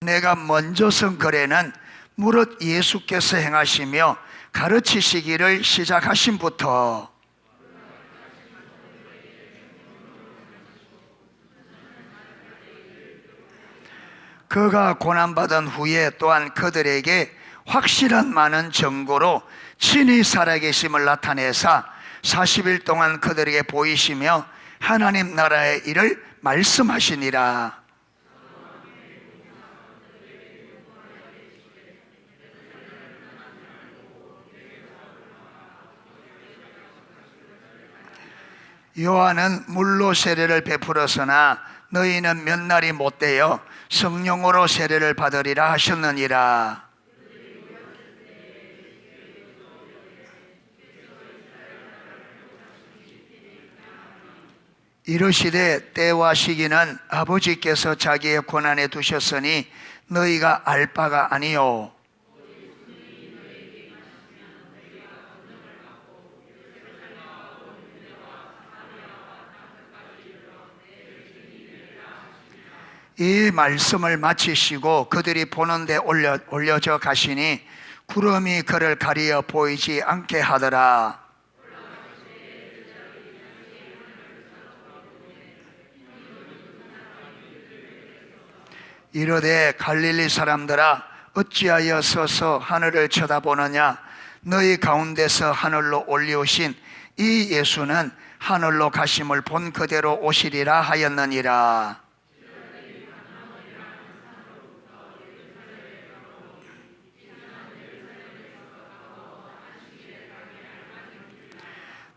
내가 먼저 쓴 글에는 무릇 예수께서 행하시며 가르치시기를 시작하심부터 그가 고난받은 후에 또한 그들에게 확실한 많은 증거로 친히 살아계심을 나타내사 40일 동안 그들에게 보이시며 하나님 나라의 일을 말씀하시니라. 요한은 물로 세례를 베풀었으나 너희는 몇 날이 못되어 성령으로 세례를 받으리라 하셨느니라. 이르시되 때와 시기는 아버지께서 자기의 권한에 두셨으니 너희가 알 바가 아니요 이 말씀을 마치시고 그들이 보는 데 올려져 가시니 구름이 그를 가리어 보이지 않게 하더라. 이르되 갈릴리 사람들아 어찌하여 서서 하늘을 쳐다보느냐. 너희 가운데서 하늘로 올리우신 이 예수는 하늘로 가심을 본 그대로 오시리라 하였느니라.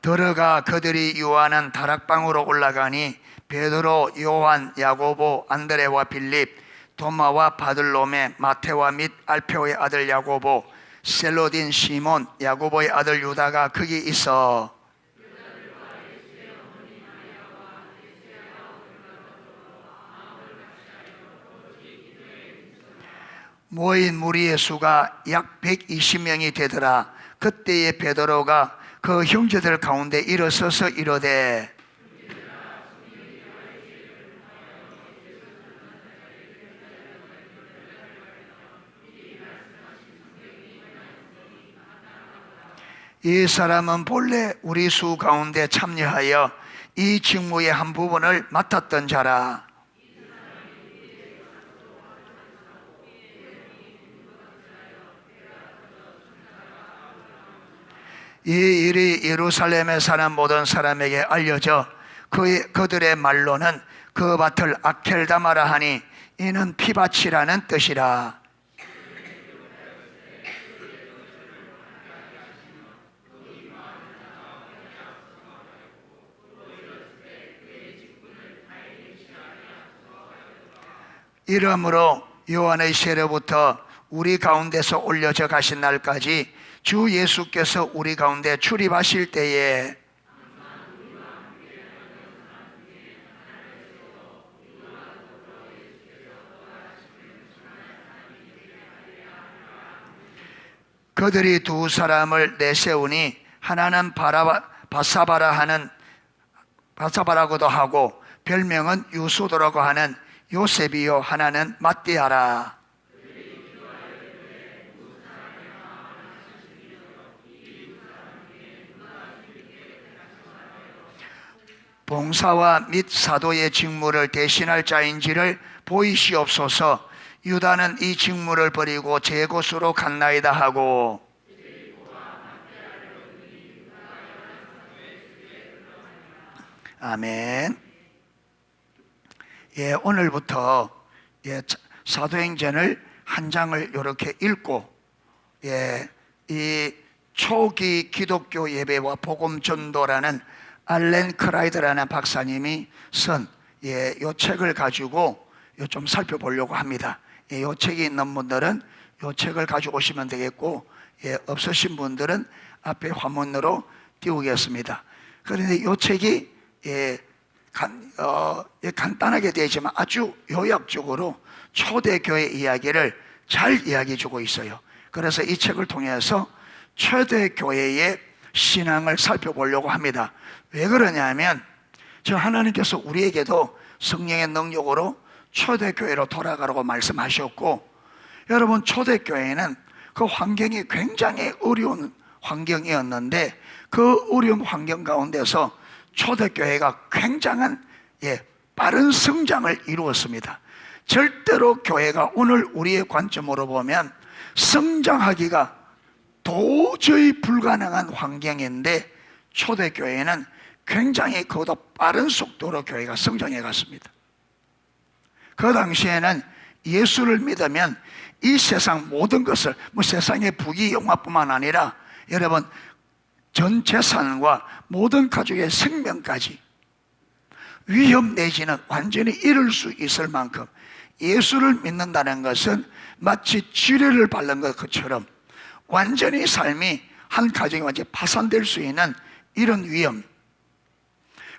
들어가 그들이 유하는 다락방으로 올라가니 베드로, 요한, 야고보, 안드레와 빌립, 도마와 바들로메, 마테와 및 알페오의 아들 야고보, 셀로딘 시몬, 야고보의 아들 유다가 거기 있어 모인 무리의 수가 약 120명이 되더라. 그때에 베드로가 그 형제들 가운데 일어서서 이르되 이 사람은 본래 우리 수 가운데 참여하여 이 직무의 한 부분을 맡았던 자라. 이 일이 예루살렘에 사는 모든 사람에게 알려져 그들의 말로는 그 밭을 아켈다마라 하니 이는 피밭이라는 뜻이라. 이러므로 요한의 세례부터 우리 가운데서 올려져 가신 날까지 주 예수께서 우리 가운데 출입하실 때에 그들이 두 사람을 내세우니 하나는 바사바라고도 하고 별명은 유수도라고 하는 요셉이요 하나는 matti아라. 봉사와 및 사도의 직무를 대신할 자인지를 보이시옵소서. 유다는 이 직무를 버리고 제 곳으로 갔나이다 하고 아멘. 오늘부터 사도행전을 한 장을 이렇게 읽고 이 초기 기독교 예배와 복음 전도라는 알렌 크라이드라는 박사님이 쓴 요 책을 가지고 좀 살펴보려고 합니다. 요 책이 있는 분들은 요 책을 가지고 오시면 되겠고 없으신 분들은 앞에 화면으로 띄우겠습니다. 그런데 요 책이 간단하게 되지만 아주 요약적으로 초대교회 이야기를 잘 이야기해 주고 있어요. 그래서 이 책을 통해서 초대교회의 신앙을 살펴보려고 합니다. 왜 그러냐면 하나님께서 우리에게도 성령의 능력으로 초대교회로 돌아가라고 말씀하셨고, 여러분 초대교회는 그 환경이 굉장히 어려운 환경이었는데 그 어려운 환경 가운데서 초대교회가 굉장한 빠른 성장을 이루었습니다. 절대로 교회가 오늘 우리의 관점으로 보면 성장하기가 도저히 불가능한 환경인데 초대교회는 굉장히 그보다 빠른 속도로 교회가 성장해 갔습니다. 그 당시에는 예수를 믿으면 이 세상 모든 것을, 세상의 부귀 영화뿐만 아니라 여러분 전 재산과 모든 가족의 생명까지 위협 내지는 완전히 잃을 수 있을 만큼 예수를 믿는다는 것은 마치 지뢰를 밟는 것처럼 완전히 삶이 한 가정이 완전히 파산될 수 있는 이런 위험.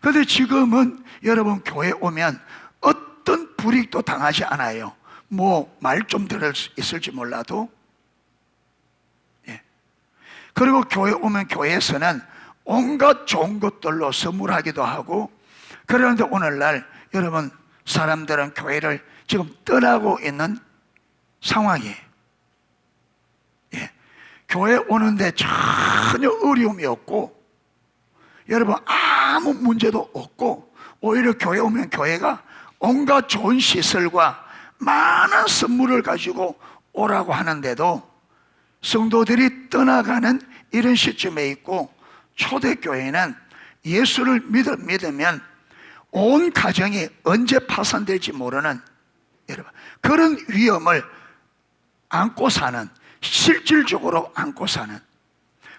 그런데 지금은 여러분 교회 오면 어떤 불이익도 당하지 않아요. 말 좀 들을 수 있을지 몰라도. 그리고 교회 오면 교회에서는 온갖 좋은 것들로 선물하기도 하고, 그런데 오늘날 여러분 사람들은 교회를 지금 떠나고 있는 상황이에요. 교회 오는데 전혀 어려움이 없고 여러분 아무 문제도 없고, 오히려 교회 오면 교회가 온갖 좋은 시설과 많은 선물을 가지고 오라고 하는데도 성도들이 떠나가는 이런 시점에 있고, 초대교회는 예수를 믿으면 온 가정이 언제 파산될지 모르는 여러분 그런 위험을 안고 사는, 실질적으로 안고 사는,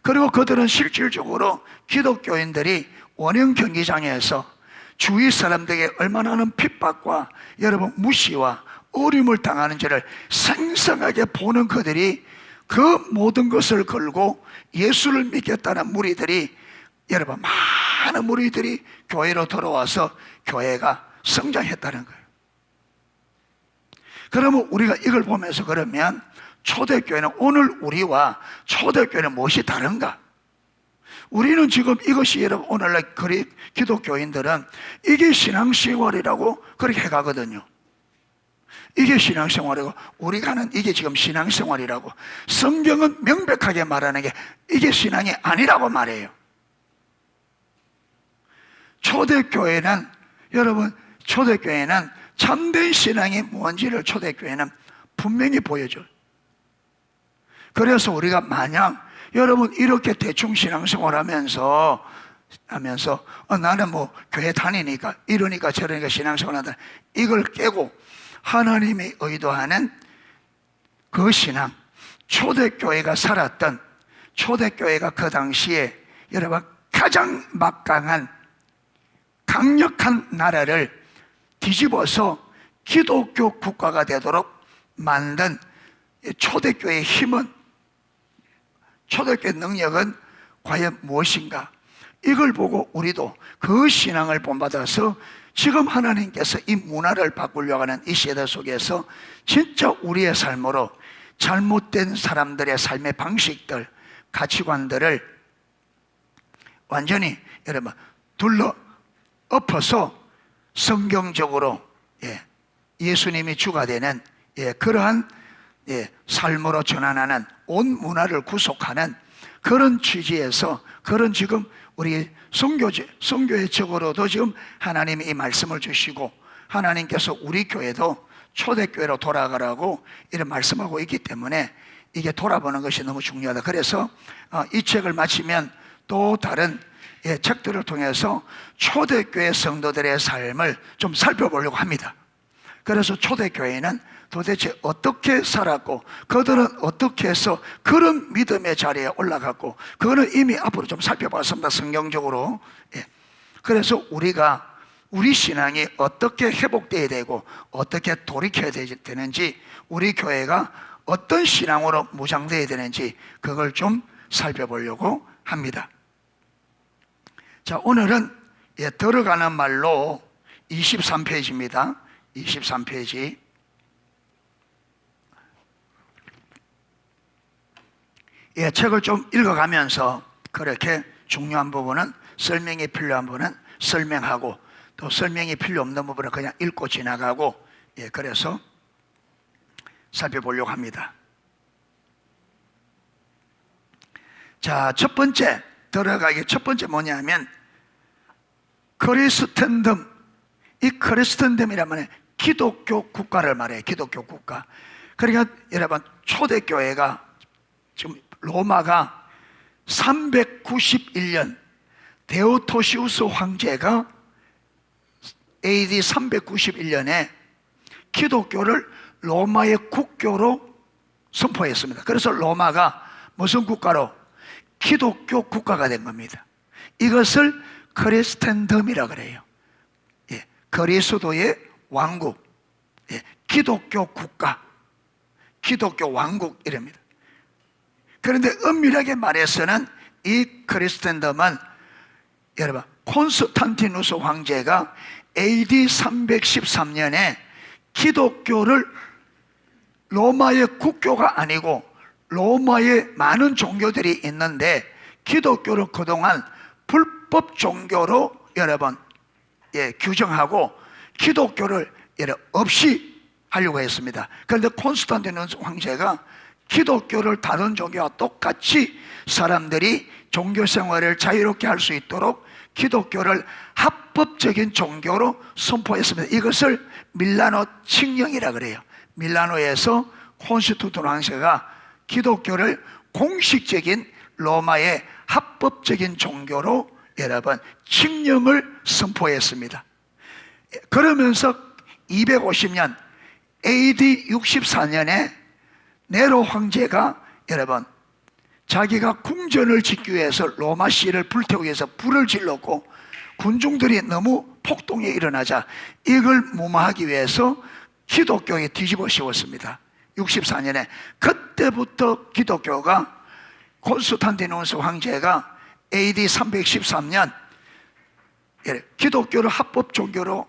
그리고 그들은 실질적으로 기독교인들이 원형 경기장에서 주위 사람들에게 얼마나 많은 핍박과 여러분 무시와 어려움을 당하는지를 생생하게 보는 그들이 그 모든 것을 걸고 예수를 믿겠다는 무리들이, 여러분 많은 무리들이 교회로 돌아와서 교회가 성장했다는 거예요. 그러면 우리가 이걸 보면서 그러면 초대교회는, 오늘 우리와 초대교회는 무엇이 다른가? 우리는 지금 이것이, 여러분 오늘날 기독교인들은 이게 신앙생활이라고 그렇게 해가거든요. 이게 신앙생활이고 우리가 하는 이게 지금 신앙생활이라고. 성경은 명백하게 말하는 게 이게 신앙이 아니라고 말해요. 초대교회는, 여러분 초대교회는 참된 신앙이 뭔지를 초대교회는 분명히 보여줘요. 그래서 우리가 만약 여러분 이렇게 대충 신앙생활 하면서 나는 교회 다니니까 이러니까 저러니까 신앙생활 한다, 이걸 깨고 하나님이 의도하는 그 신앙, 초대교회가 살았던, 초대교회가 그 당시에 여러분 가장 막강한 강력한 나라를 뒤집어서 기독교 국가가 되도록 만든 초대교회의 힘은, 초대교회 능력은 과연 무엇인가? 이걸 보고 우리도 그 신앙을 본받아서 지금 하나님께서 이 문화를 바꾸려고 하는 이 시대 속에서 진짜 우리의 삶으로 잘못된 사람들의 삶의 방식들, 가치관들을 완전히 여러분 둘러 엎어서 성경적으로 예수님이 주가 되는 그러한 삶으로 전환하는, 온 문화를 구속하는 그런 취지에서, 그런 지금 우리 선교회적으로도 지금 하나님이 이 말씀을 주시고 하나님께서 우리 교회도 초대교회로 돌아가라고 이런 말씀하고 있기 때문에 이게 돌아보는 것이 너무 중요하다. 그래서 이 책을 마치면 또 다른 책들을 통해서 초대교회 성도들의 삶을 좀 살펴보려고 합니다. 그래서 초대교회는 도대체 어떻게 살았고 그들은 어떻게 해서 그런 믿음의 자리에 올라갔고, 그거는 이미 앞으로 좀 살펴봤습니다, 성경적으로. 그래서 우리 신앙이 어떻게 회복되어야 되고 어떻게 돌이켜야 되는지, 우리 교회가 어떤 신앙으로 무장되어야 되는지 그걸 좀 살펴보려고 합니다. 자, 오늘은 들어가는 말로 23페이지입니다. 23페이지. 책을 좀 읽어가면서 그렇게 중요한 부분은, 설명이 필요한 부분은 설명하고, 또 설명이 필요 없는 부분은 그냥 읽고 지나가고, 그래서 살펴보려고 합니다. 자, 첫 번째 뭐냐면 크리스텐덤. 이 크리스텐덤이라면 기독교 국가를 말해요. 기독교 국가. 그러니까 여러분, 초대교회가 지금 로마가 391년 데오토시우스 황제가 AD 391년에 기독교를 로마의 국교로 선포했습니다. 그래서 로마가 무슨 국가로? 기독교 국가가 된 겁니다. 이것을 크리스텐덤이라 그래요. 그리스도의 왕국, 기독교 국가, 기독교 왕국 이랍니다. 그런데 엄밀하게 말해서는 이 크리스텐덤은 여러분, 콘스탄티누스 황제가 AD 313년에 기독교를 로마의 국교가 아니고 로마에 많은 종교들이 있는데 기독교를 그동안 불법 종교로 여러분 규정하고 기독교를 없이 하려고 했습니다. 그런데 콘스탄티누스 황제가 기독교를 다른 종교와 똑같이 사람들이 종교 생활을 자유롭게 할 수 있도록 기독교를 합법적인 종교로 선포했습니다. 이것을 밀라노 칙령이라 그래요. 밀라노에서 콘스탄티누스 황제가 기독교를 공식적인 로마의 합법적인 종교로 여러분 칙령을 선포했습니다. 그러면서 250년 AD 64년에 네로 황제가 여러분 자기가 궁전을 짓기 위해서 로마시를 불태우기 위해서 불을 질렀고 군중들이 너무 폭동이 일어나자 이걸 무마하기 위해서 기독교에 뒤집어 씌웠습니다. 64년에 그때부터 기독교가 콘스탄티누스 황제가 AD 313년 기독교를 합법 종교로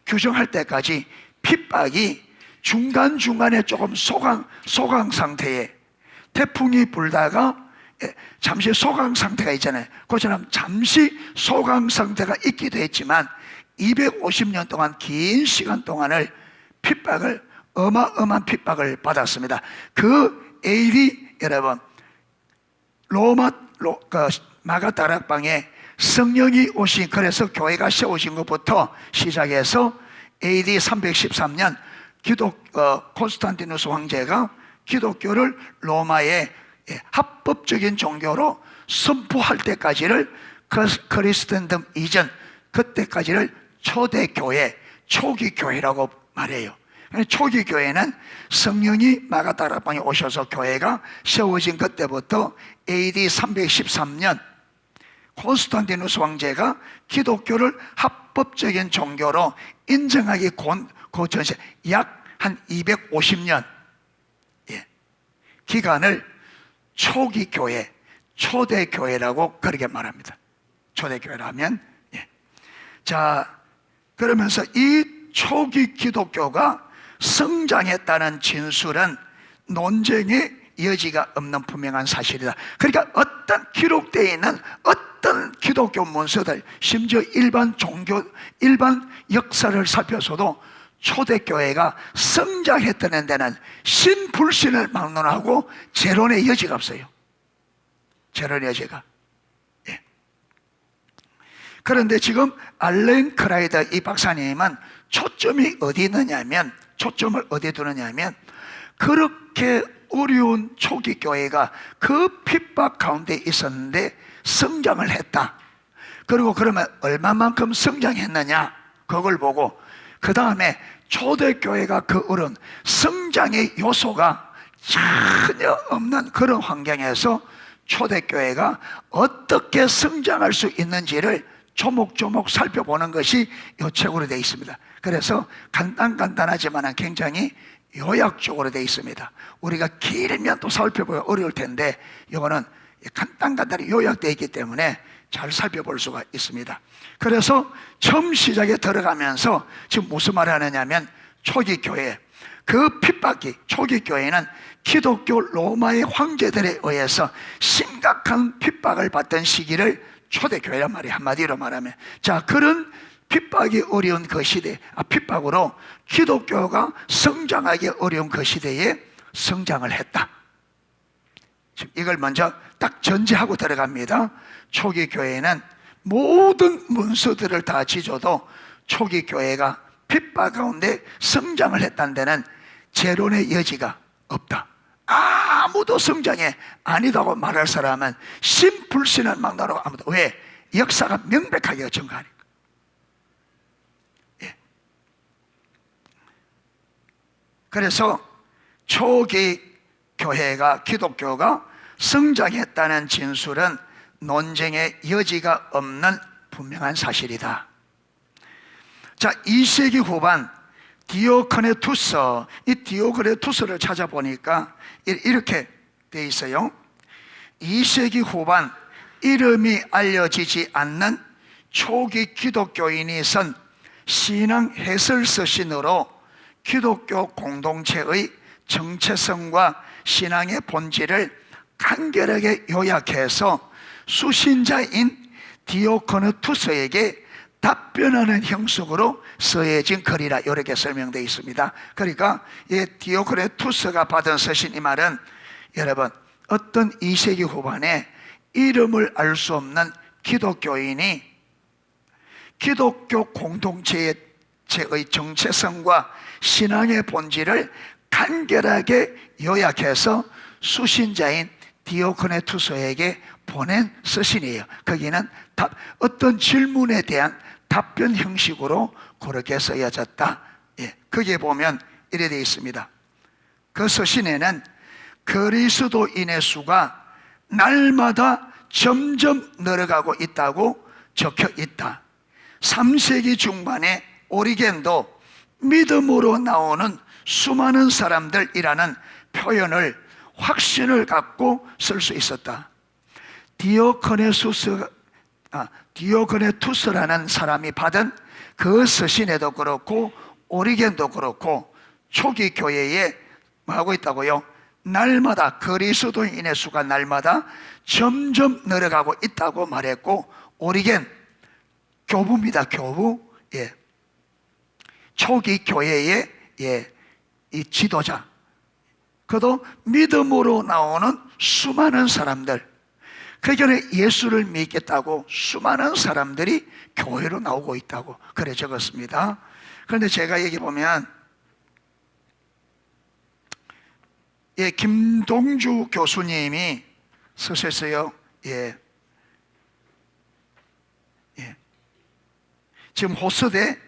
규정할 때까지 핍박이 중간중간에 조금 소강 상태에 태풍이 불다가 잠시 소강 상태가 있잖아요. 그처럼 잠시 소강 상태가 있기도 했지만 250년 동안 긴 시간 동안을 어마어마한 핍박을 받았습니다. 그 AD 여러분 마가 다락방에 성령이 오신, 그래서 교회가 세워진 것부터 시작해서 AD 313년 콘스탄티누스 황제가 기독교를 로마의 합법적인 종교로 선포할 때까지를 크리스텐덤 이전, 그때까지를 초대교회, 초기교회라고 말해요. 초기교회는 성령이 마가다락방에 오셔서 교회가 세워진 그때부터 AD 313년 콘스탄티누스 황제가 기독교를 합법적인 종교로 인정하기 그 전에 약 한 250년 기간을 초기교회, 초대교회라고 그렇게 말합니다. 초대교회라면 자, 그러면서 이 초기 기독교가 성장했다는 진술은 논쟁의 여지가 없는 분명한 사실이다. 그러니까 어떤 기록되어 있는 어떤 기독교 문서들, 심지어 일반 역사를 살펴서도 초대교회가 성장했다는 데는 신불신을 막론하고 재론의 여지가 없어요. 재론의 여지가. 그런데 지금 알렌 크라이더 이 박사님은 초점을 어디 두느냐면 그렇게 어려운 초기 교회가 그 핍박 가운데 있었는데 성장을 했다. 그리고 그러면 얼마만큼 성장했느냐 그걸 보고 그 다음에 초대교회가 그 어려운 성장의 요소가 전혀 없는 그런 환경에서 초대교회가 어떻게 성장할 수 있는지를 조목조목 살펴보는 것이 이 책으로 되어 있습니다. 그래서 간단하지만 굉장히 요약적으로 되어 있습니다. 우리가 길면 또 살펴보기 어려울 텐데 이거는 간단히 요약되어 있기 때문에 잘 살펴볼 수가 있습니다. 그래서 처음 시작에 들어가면서 지금 무슨 말을 하느냐면 초기교회, 그 핍박이, 초기교회는 기독교 로마의 황제들에 의해서 심각한 핍박을 받던 시기를 초대교회란 말이에요. 한마디로 말하면. 자, 그런 핍박이 어려운 그 시대, 핍박으로 기독교가 성장하기 어려운 그 시대에 성장을 했다. 이걸 먼저 딱 전제하고 들어갑니다. 초기 교회는 모든 문서들을 다 지져도 초기 교회가 핍박 가운데 성장을 했다는 데는 재론의 여지가 없다. 아무도 성장에 아니다고 말할 사람은 심불신을 막나라고 아무도. 왜? 역사가 명백하게 증거하니까. 예. 그래서 초기 교회가, 기독교가 성장했다는 진술은 논쟁의 여지가 없는 분명한 사실이다. 자, 2세기 후반 디오크네투스, 이 디오크네투스를 찾아보니까 이렇게 돼 있어요. 2세기 후반 이름이 알려지지 않는 초기 기독교인이 쓴 신앙 해설 서신으로 기독교 공동체의 정체성과 신앙의 본질을 간결하게 요약해서 수신자인 디오크네투스에게 답변하는 형식으로 써해진 글이라 이렇게 설명되어 있습니다. 그러니까 이 디오크네투스가 받은 서신, 이 말은 여러분, 어떤 2세기 후반에 이름을 알 수 없는 기독교인이 기독교 공동체의 정체성과 신앙의 본질을 간결하게 요약해서 수신자인 디오크네투스에게 보낸 서신이에요. 거기는 어떤 질문에 대한 답변 형식으로 그렇게 쓰여졌다. 예, 거기에 보면 이래 되어 있습니다. 그 서신에는 그리스도인의 수가 날마다 점점 늘어가고 있다고 적혀 있다. 3세기 중반에 오리겐도 믿음으로 나오는 수많은 사람들이라는 표현을 확신을 갖고 쓸 수 있었다. 디오크네투스라는 사람이 받은 그 서신에도 그렇고 오리겐도 그렇고 초기 교회에 뭐 하고 있다고요? 날마다 그리스도인의 수가 날마다 점점 늘어가고 있다고 말했고, 오리겐 교부입니다. 교부. 예. 초기 교회의 이 지도자. 그도 믿음으로 나오는 수많은 사람들, 그 전에 예수를 믿겠다고 수많은 사람들이 교회로 나오고 있다고 그래 적었습니다. 그런데 제가 여기 보면 김동주 교수님이 쓰셨어요. 지금 호스대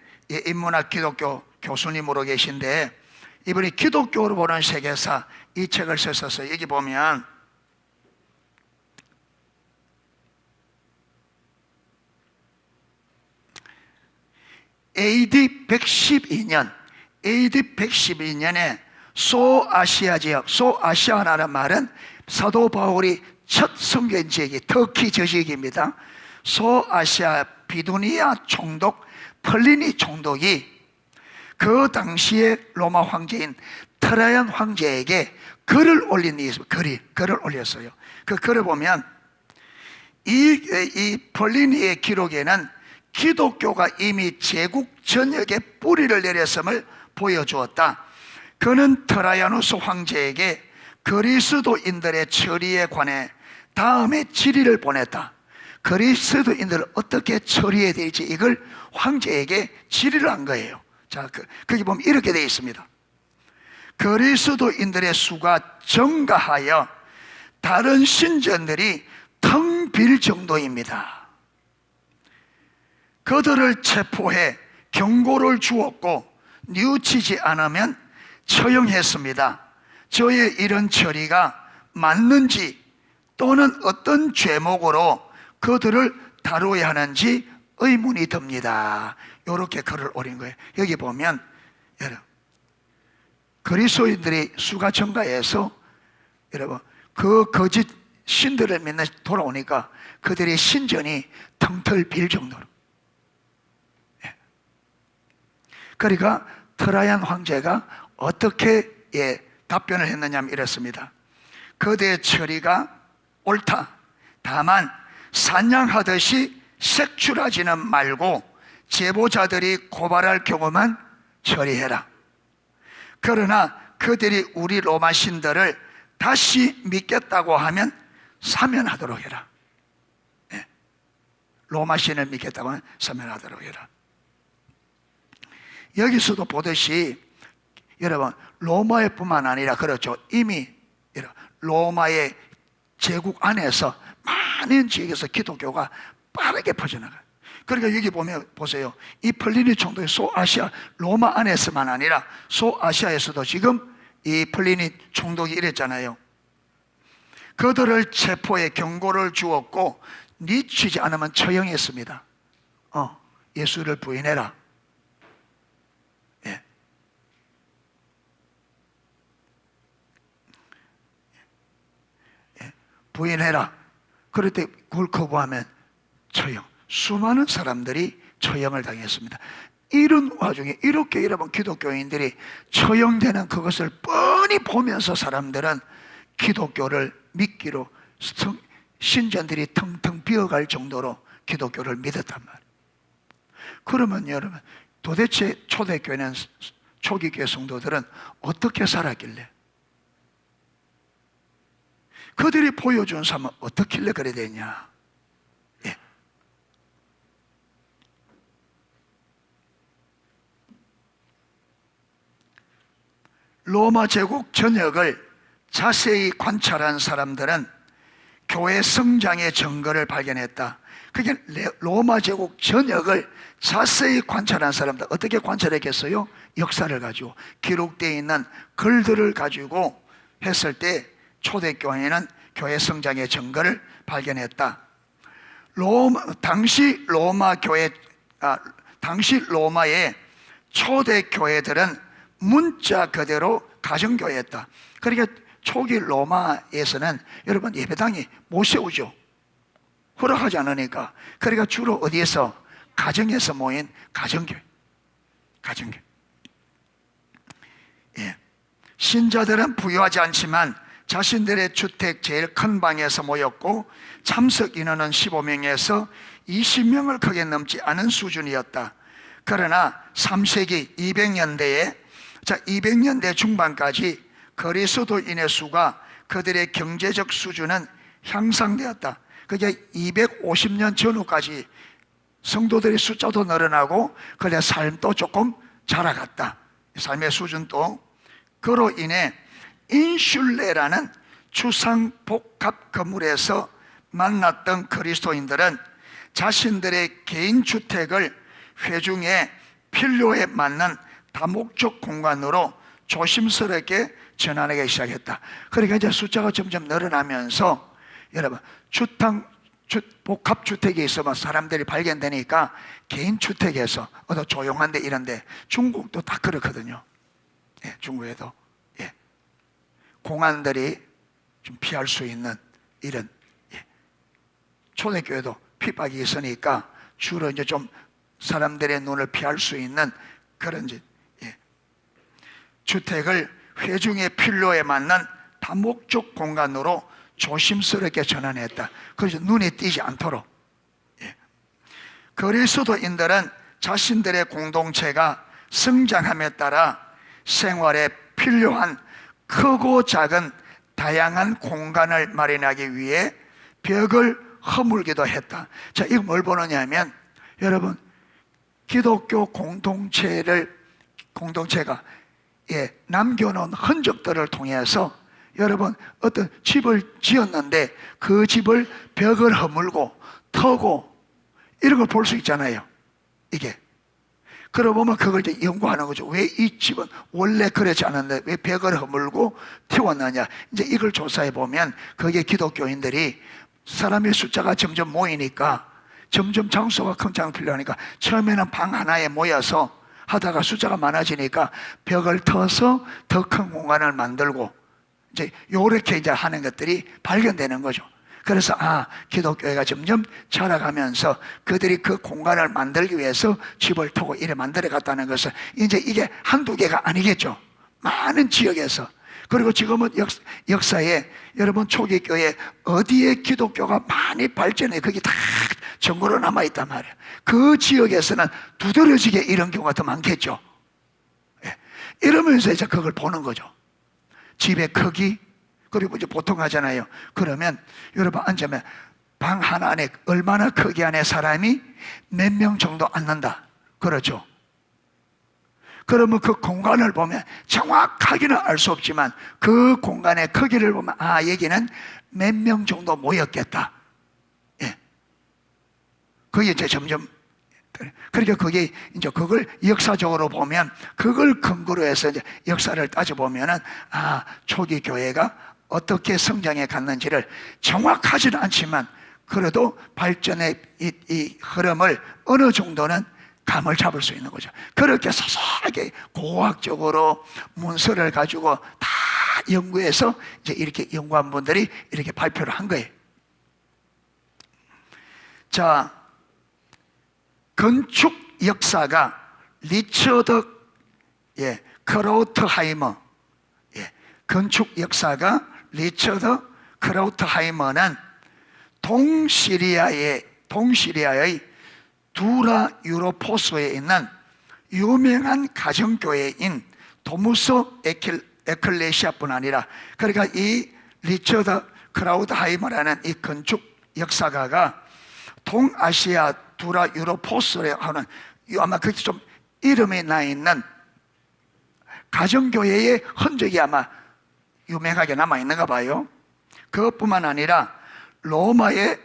인문학 기독교 교수님으로 계신데, 이분이 기독교로 보는 세계사 이 책을 쓰셔서 여기 보면 AD 112년에 소아시아 지역, 소아시아라는 말은 사도 바울이 첫 선교한 지역이 터키 저 지역입니다. 소아시아 비두니아 총독 플리니 총독이 그 당시에 로마 황제인 트라이안 황제에게 글을 올린 일이 있습니다. 글을 올렸어요. 그 글을 보면 이 플리니의 기록에는 기독교가 이미 제국 전역에 뿌리를 내렸음을 보여주었다. 그는 트라이아누스 황제에게 그리스도인들의 처리에 관해 다음에 질의를 보냈다. 그리스도인들을 어떻게 처리해야 될지 이걸 황제에게 질의를 한 거예요. 자, 거기 보면 이렇게 되어 있습니다. 그리스도인들의 수가 증가하여 다른 신전들이 텅 빌 정도입니다. 그들을 체포해 경고를 주었고 뉘우치지 않으면 처형했습니다. 저의 이런 처리가 맞는지 또는 어떤 죄목으로 그들을 다루어야 하는지 의문이 듭니다. 이렇게 글을 올린 거예요. 여기 보면 여러분, 그리스도인들이 수가 증가해서 여러분 그 거짓 신들을 맨날 돌아오니까 그들의 신전이 텅텅 빌 정도로. 그러니까 트라이안 황제가 어떻게 답변을 했느냐면 이렇습니다. 그대의 처리가 옳다. 다만 사냥하듯이 색출하지는 말고 제보자들이 고발할 경우만 처리해라. 그러나 그들이 우리 로마 신들을 다시 믿겠다고 하면 사면하도록 해라. 예. 로마 신을 믿겠다고 하면 사면하도록 해라. 여기서도 보듯이 여러분, 로마에 뿐만 아니라 그렇죠. 이미 로마의 제국 안에서 많은 지역에서 기독교가 빠르게 퍼져나가요. 그러니까 여기 보면 보세요. 이 플리니 총독이 소아시아, 로마 안에서만 아니라 소아시아에서도 지금 이 플리니 총독이 이랬잖아요. 그들을 체포해 경고를 주었고 니치지 않으면 처형했습니다. 예수를 부인해라. 예. 예. 부인해라. 그럴 때 그걸 거부하면 처형. 수많은 사람들이 처형을 당했습니다. 이런 와중에 이렇게 여러분 기독교인들이 처형되는 그것을 뻔히 보면서 사람들은 기독교를 믿기로 신전들이 텅텅 비어갈 정도로 기독교를 믿었단 말이에요. 그러면 여러분, 도대체 초대교회는, 초기 교회 성도들은 어떻게 살았길래, 그들이 보여준 삶은 어떻길래 그래 되냐. 예. 로마 제국 전역을 자세히 관찰한 사람들은 교회 성장의 증거를 발견했다. 그게 로마 제국 전역을 자세히 관찰한 사람들, 어떻게 관찰했겠어요? 역사를 가지고 기록되어 있는 글들을 가지고 했을 때 초대교회는 교회 성장의 증거를 발견했다. 당시 로마의 초대교회들은 문자 그대로 가정교회였다. 그러니까 초기 로마에서는 여러분 예배당이 못 세우죠. 허락하지 않으니까. 그러니까 주로 어디에서? 가정에서 모인 가정교회. 예. 신자들은 부유하지 않지만 자신들의 주택 제일 큰 방에서 모였고 참석 인원은 15명에서 20명을 크게 넘지 않은 수준이었다. 그러나 3세기 200년대 중반까지 그리스도인의 수가 그들의 경제적 수준은 향상되었다. 그게 250년 전후까지 성도들의 숫자도 늘어나고 그래 삶도 조금 자라갔다. 삶의 수준도. 그로 인해 인슐레라는 주상복합 건물에서 만났던 그리스도인들은 자신들의 개인 주택을 회중의 필요에 맞는 다목적 공간으로 조심스럽게 전환하기 시작했다. 그러니까 이제 숫자가 점점 늘어나면서 여러분 복합주택이 있으면 사람들이 발견되니까 개인 주택에서 어떤 조용한 데 이런 데, 중국도 다 그렇거든요. 예, 중국에도 예. 공안들이 좀 피할 수 있는 이런 예. 초대교회도 핍박이 있으니까 주로 이제 좀 사람들의 눈을 피할 수 있는 그런 예. 주택을 회중의 필요에 맞는 다목적 공간으로 조심스럽게 전환했다. 그래서 눈에 띄지 않도록. 예. 그리스도인들은 자신들의 공동체가 성장함에 따라 생활에 필요한 크고 작은 다양한 공간을 마련하기 위해 벽을 허물기도 했다. 자, 이거 뭘 보느냐 하면 여러분, 기독교 공동체가 예, 남겨놓은 흔적들을 통해서 여러분 어떤 집을 지었는데 그 집을 벽을 허물고 터고 이런 걸 볼 수 있잖아요. 이게 그러고 보면 그걸 이제 연구하는 거죠. 왜 이 집은 원래 그렇지 않았는데 왜 벽을 허물고 태웠느냐. 이제 이걸 조사해 보면 그게 기독교인들이 사람의 숫자가 점점 모이니까 점점 장소가 큰 장소 필요하니까 처음에는 방 하나에 모여서 하다가 숫자가 많아지니까 벽을 터서 더 큰 공간을 만들고 이제 요렇게 이제 하는 것들이 발견되는 거죠. 그래서 기독교회가 점점 자라가면서 그들이 그 공간을 만들기 위해서 집을 터고 이래 만들어 갔다는 것은 이제 이게 한두 개가 아니겠죠. 많은 지역에서. 그리고 지금은 역사에 여러분 초기 교회 어디에 기독교가 많이 발전해 거기 다 전구로 남아있단 말이에요. 그 지역에서는 두드러지게 이런 경우가 더 많겠죠. 예. 이러면서 이제 그걸 보는 거죠. 집의 크기, 그리고 이제 보통 하잖아요. 그러면 여러분 앉으면 방 하나 안에 얼마나 크기 안에 사람이 몇 명 정도 앉는다. 그렇죠. 그러면 그 공간을 보면 정확하게는 알 수 없지만 그 공간의 크기를 보면 여기는 몇 명 정도 모였겠다. 예. 그게 이제 점점, 그러니까 그게 이제 그걸 역사적으로 보면 그걸 근거로 해서 이제 역사를 따져보면은 초기 교회가 어떻게 성장해 갔는지를 정확하지는 않지만 그래도 발전의 이 흐름을 어느 정도는 감을 잡을 수 있는 거죠. 그렇게 소소하게 고학적으로 문서를 가지고 다 연구해서 이제 이렇게 연구한 분들이 이렇게 발표를 한 거예요. 자, 건축 역사가 리처드 크라우트하이머, 건축 역사가 리처드 크라우트하이머는 동시리아의 두라 유로포스에 있는 유명한 가정교회인 도무스 에클레시아뿐 아니라, 그러니까 이 리처드 크라우트하이머라는 이 건축 역사가가 동아시아 두라 유로포스에 하는, 아마 그게 좀 이름이 나 있는 가정교회의 흔적이 아마 유명하게 남아있는가 봐요. 그것뿐만 아니라 로마의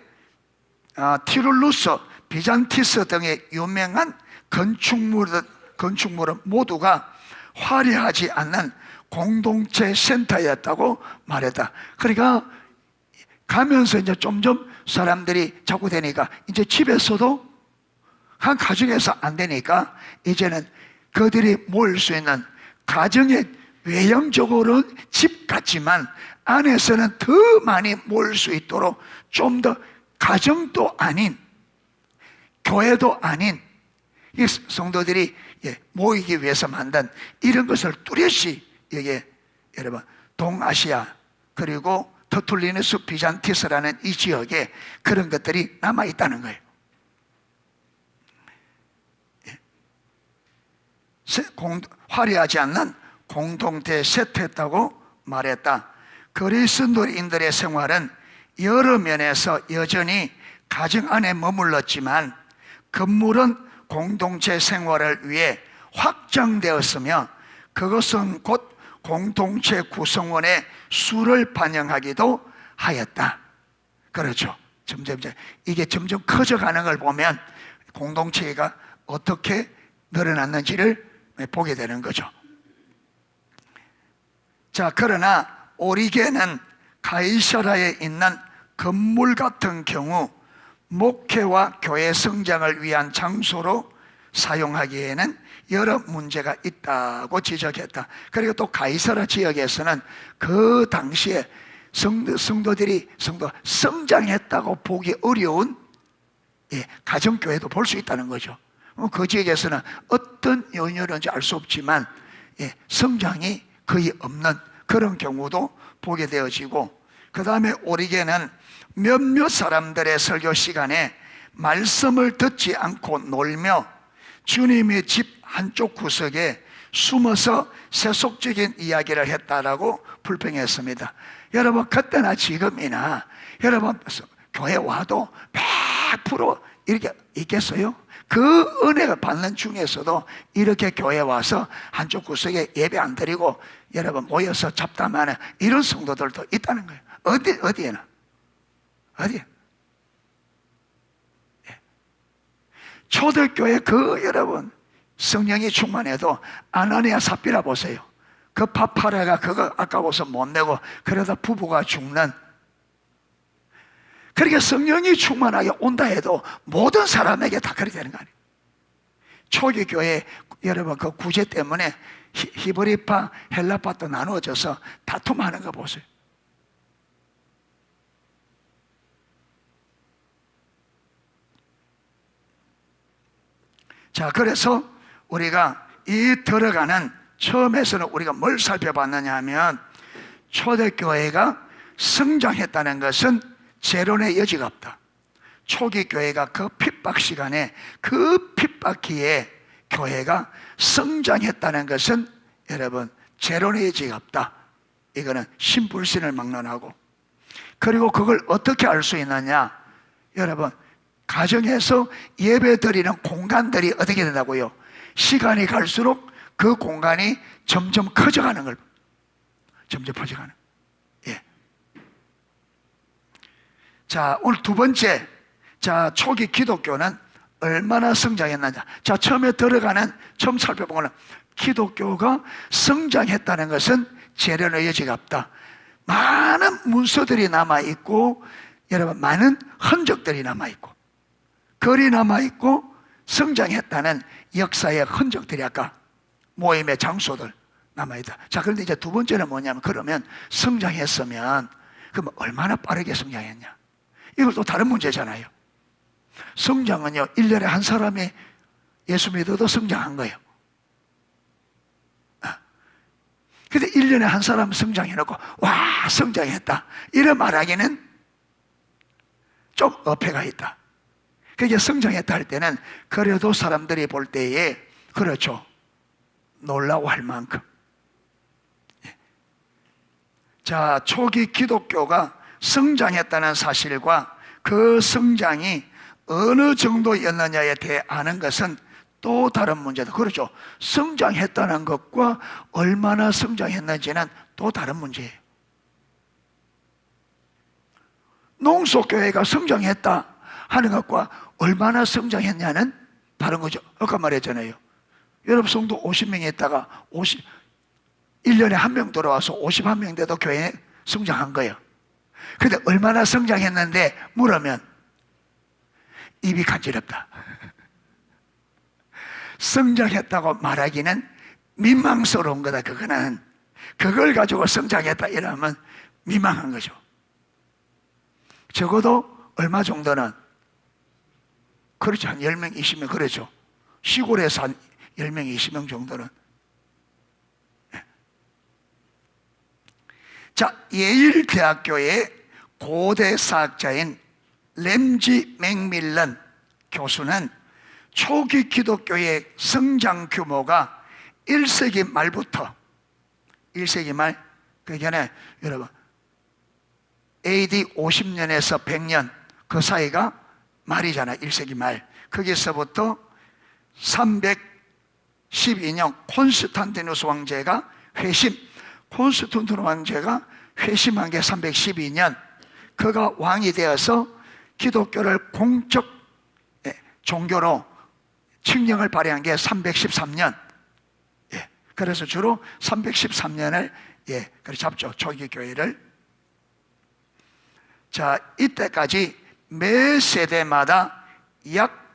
티룰루스, 비잔티스 등의 유명한 건축물은 모두가 화려하지 않는 공동체 센터였다고 말했다. 그러니까 가면서 이제 점점 사람들이 자꾸 되니까 이제 집에서도 한 가정에서 안 되니까 이제는 그들이 모일 수 있는 가정의 외형적으로는 집 같지만 안에서는 더 많이 모일 수 있도록 좀 더 가정도 아닌 교회도 아닌 이 성도들이 모이기 위해서 만든 이런 것을 뚜렷이 여기에 여러분 동아시아 그리고 터툴리누스 비잔티스라는 이 지역에 그런 것들이 남아있다는 거예요. 화려하지 않는 공동체 세트했다고 말했다. 그리스도인들의 생활은 여러 면에서 여전히 가정 안에 머물렀지만 건물은 공동체 생활을 위해 확장되었으며 그것은 곧 공동체 구성원의 수를 반영하기도 하였다. 그렇죠. 점점 이게 점점 커져가는 걸 보면 공동체가 어떻게 늘어났는지를 보게 되는 거죠. 자, 그러나 오리게는 가이사라에 있는 건물 같은 경우 목회와 교회 성장을 위한 장소로 사용하기에는 여러 문제가 있다고 지적했다. 그리고 또 가이사라 지역에서는 그 당시에 성도들이 성장했다고 보기 어려운 가정교회도 볼 수 있다는 거죠. 그 지역에서는 어떤 연유인지 알 수 없지만 성장이 거의 없는 그런 경우도 보게 되어지고, 그 다음에 오리게는 몇몇 사람들의 설교 시간에 말씀을 듣지 않고 놀며 주님의 집 한쪽 구석에 숨어서 세속적인 이야기를 했다라고 불평했습니다. 여러분 그때나 지금이나 여러분 교회 와도 100% 이렇게 있겠어요? 그 은혜가 받는 중에서도 이렇게 교회 와서 한쪽 구석에 예배 안 드리고 여러분 모여서 잡담하는 이런 성도들도 있다는 거예요. 어디에나 어디에? 초대교회 여러분 성령이 충만해도 아나니아 삽비라 보세요. 그 파파라가 그거 아까워서 못 내고 그러다 부부가 죽는. 그러니까 성령이 충만하게 온다 해도 모든 사람에게 다 그렇게 되는 거 아니에요. 초기 교회 여러분 그 구제 때문에 히브리파 헬라파도 나누어져서 다툼하는 거 보세요. 자, 그래서 우리가 이 들어가는 처음에서는 우리가 뭘 살펴봤느냐 하면 초대교회가 성장했다는 것은 재론의 여지가 없다. 초기 교회가 그 핍박 시간에 그 핍박기에 교회가 성장했다는 것은 여러분 제로의 여지가 없다. 이거는 신불신을 막론하고, 그리고 그걸 어떻게 알 수 있느냐? 여러분 가정에서 예배 드리는 공간들이 어떻게 된다고요? 시간이 갈수록 그 공간이 점점 커져가는 걸, 점점 퍼져가는. 예. 자, 오늘 두 번째, 자, 초기 기독교는 얼마나 성장했느냐. 자, 처음 살펴본 거는 기독교가 성장했다는 것은 재련의 여지가 없다. 많은 문서들이 남아있고, 여러분, 많은 흔적들이 남아있고, 글이 남아있고, 성장했다는 역사의 흔적들이 아까 모임의 장소들 남아있다. 자, 그런데 이제 두 번째는 뭐냐면, 그러면 성장했으면, 그럼 얼마나 빠르게 성장했냐? 이걸 또 다른 문제잖아요. 성장은요, 1년에 한 사람이 예수 믿어도 성장한 거예요. 근데 1년에 한 사람 성장해놓고, 와, 성장했다, 이런 말하기는 좀 어폐가 있다. 그게 성장했다 할 때는 그래도 사람들이 볼 때에, 그렇죠, 놀라워할 만큼. 자, 초기 기독교가 성장했다는 사실과 그 성장이 어느 정도였느냐에 대해 아는 것은 또 다른 문제다. 그렇죠, 성장했다는 것과 얼마나 성장했는지는 또 다른 문제예요. 농속교회가 성장했다 하는 것과 얼마나 성장했냐는 다른 거죠. 아까 말했잖아요. 여러분 성도 50명이 있다가 1년에 한 명 들어와서 51명 돼도 교회에 성장한 거예요. 근데 얼마나 성장했는데 물으면 입이 간지럽다. 성장했다고 말하기는 민망스러운 거다. 그거는 그걸 가지고 성장했다 이러면 민망한 거죠. 적어도 얼마 정도는, 그렇죠, 한 10명, 20명, 그렇죠. 시골에서 한 10명, 20명 정도는. 자, 예일대학교의 고대 사학자인 램지 맥밀런 교수는 초기 기독교의 성장 규모가 1세기 말부터, 1세기 말, 그러니까 여러분 AD 50년에서 100년 그 사이가 말이잖아요. 1세기 말. 거기서부터 312년 콘스탄티누스 왕제가 콘스탄티누스 왕제가 회심한 게 312년, 그가 왕이 되어서 기독교를 공적 종교로 칙령을 발행한 게 313년. 예. 그래서 주로 313년을 그렇게 잡죠. 초기 교회를. 자, 이때까지 매 세대마다 약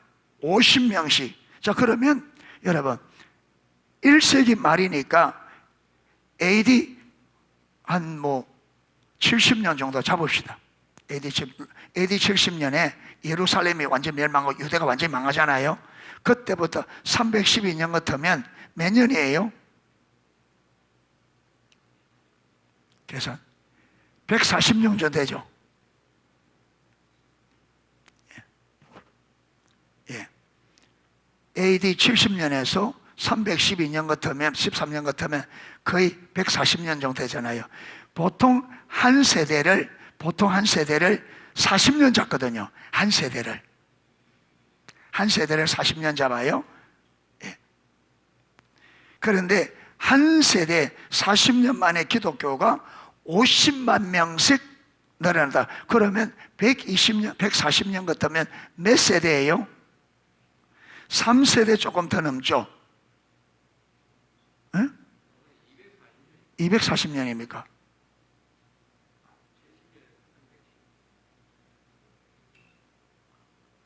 50명씩. 자, 그러면 여러분 1세기 말이니까 AD 한 70년 정도 잡읍시다. AD 70년에 예루살렘이 완전히 멸망하고 유대가 완전히 망하잖아요. 그때부터 312년 같으면 몇 년이에요? 계산 140년 정도 되죠. AD 70년에서 312년 같으면 13년 같으면 거의 140년 정도 되잖아요. 보통 한 세대를 40년 잡거든요. 한 세대를 40년 잡아요. 예. 그런데 한 세대 40년 만에 기독교가 50만 명씩 늘어난다. 그러면 120년, 140년 같으면 몇 세대예요? 3세대 조금 더 넘죠? 응? 240년입니까?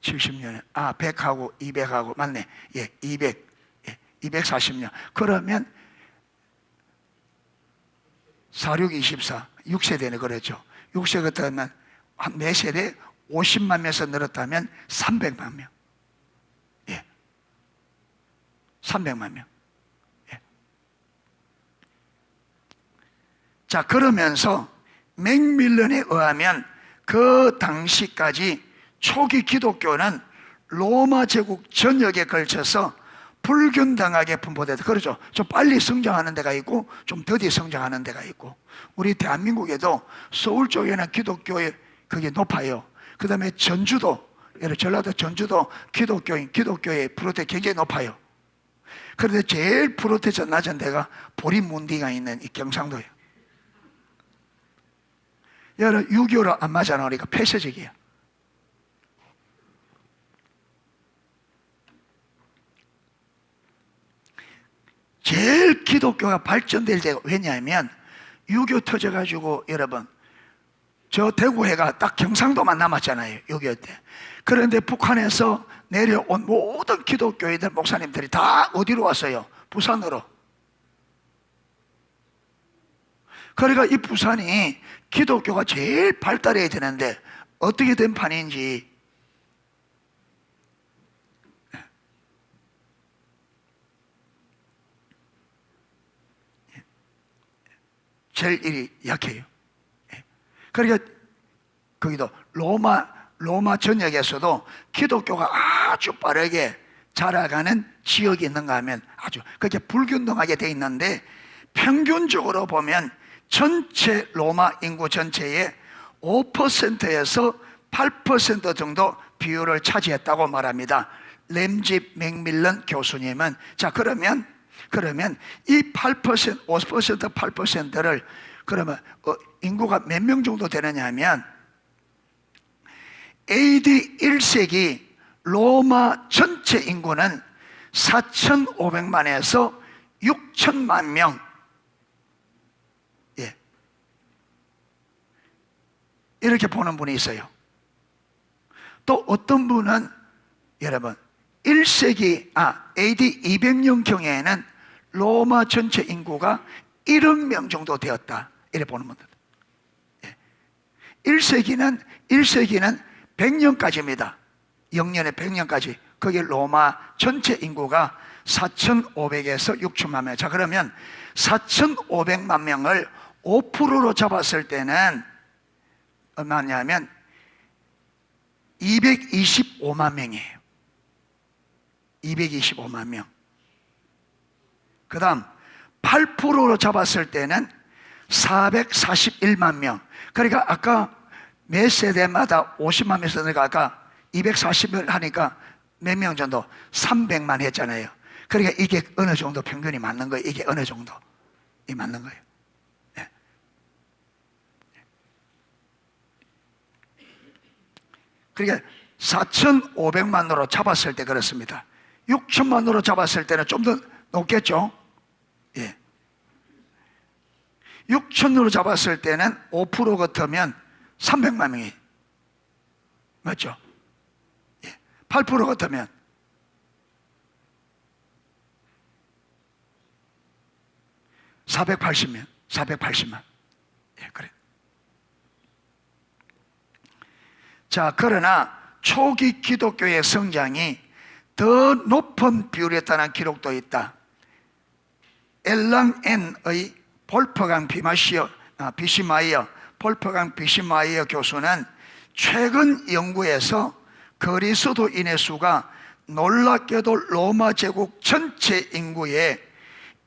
(70년에) 100하고 200하고 맞네. 200, 240년. 그러면 46, 24, 6세대네. 그렇죠. 6세대 같으면 한 4세대 50만 명에서 늘었다면 300만 명. 300만 명. 자, 그러면서 맥밀런에 의하면 그 당시까지 초기 기독교는 로마 제국 전역에 걸쳐서 불균등하게 분포돼서, 그렇죠. 좀 빨리 성장하는 데가 있고 좀 더디 성장하는 데가 있고, 우리 대한민국에도 서울 쪽에는 기독교의 그게 높아요. 그 다음에 전주도, 예를 전라도 전주도 기독교의 프로테 굉장히 높아요. 그런데 제일 프로테전 낮은 데가 보리문디가 있는 이 경상도예요. 여러 6.25로 안 맞아 나오니까 폐쇄적이에요. 제일 기독교가 발전될 때가, 왜냐하면 6.25 터져가지고 여러분 저 대구회가 딱 경상도만 남았잖아요, 6.25 때. 그런데 북한에서 내려온 모든 기독교인들 목사님들이 다 어디로 왔어요? 부산으로. 그러니까 이 부산이 기독교가 제일 발달해야 되는데 어떻게 된 판인지. 제일 일이 약해요. 그러니까 거기도 로마 전역에서도 기독교가 아주 빠르게 자라가는 지역이 있는가 하면 아주 그렇게 불균등하게 돼 있는데, 평균적으로 보면 전체 로마 인구 전체의 5%에서 8% 정도 비율을 차지했다고 말합니다. 램지 맥밀런 교수님은. 자, 그러면 이 8%, 5%, 8%를 그러면 인구가 몇 명 정도 되느냐 하면, AD 1세기 로마 전체 인구는 4,500만에서 6천만 명. 예. 이렇게 보는 분이 있어요. 또 어떤 분은 여러분 1세기 AD 200년경에는 로마 전체 인구가 1억 명 정도 되었다, 이렇게 보는 분들. 1세기는 100년까지입니다. 0년에 100년까지. 거기 로마 전체 인구가 4,500에서 6천만 명. 자, 그러면 4,500만 명을 5%로 잡았을 때는 얼마냐면 225만 명이에요. 225만 명. 그 다음 8%로 잡았을 때는 441만 명. 그러니까 아까 매 세대마다 50만 명 쓰니까 아까 240을 하니까 몇 명 정도? 300만 했잖아요. 그러니까 이게 어느 정도 평균이 맞는 거예요. 이게 어느 정도 이 맞는 거예요. 네. 그러니까 4,500만으로 잡았을 때 그렇습니다. 6천만으로 잡았을 때는 좀 더 높겠죠. 예. 6천으로 잡았을 때는 5% 같으면 300만 명이 맞죠? 예. 8% 같으면 480명, 480만. 예, 그래. 자, 그러나 초기 기독교의 성장이 더 높은 비율이었다는 기록도 있다. 엘랑N의 볼퍼강 비시마이어 교수는 최근 연구에서 그리스도인의 수가 놀랍게도 로마 제국 전체 인구의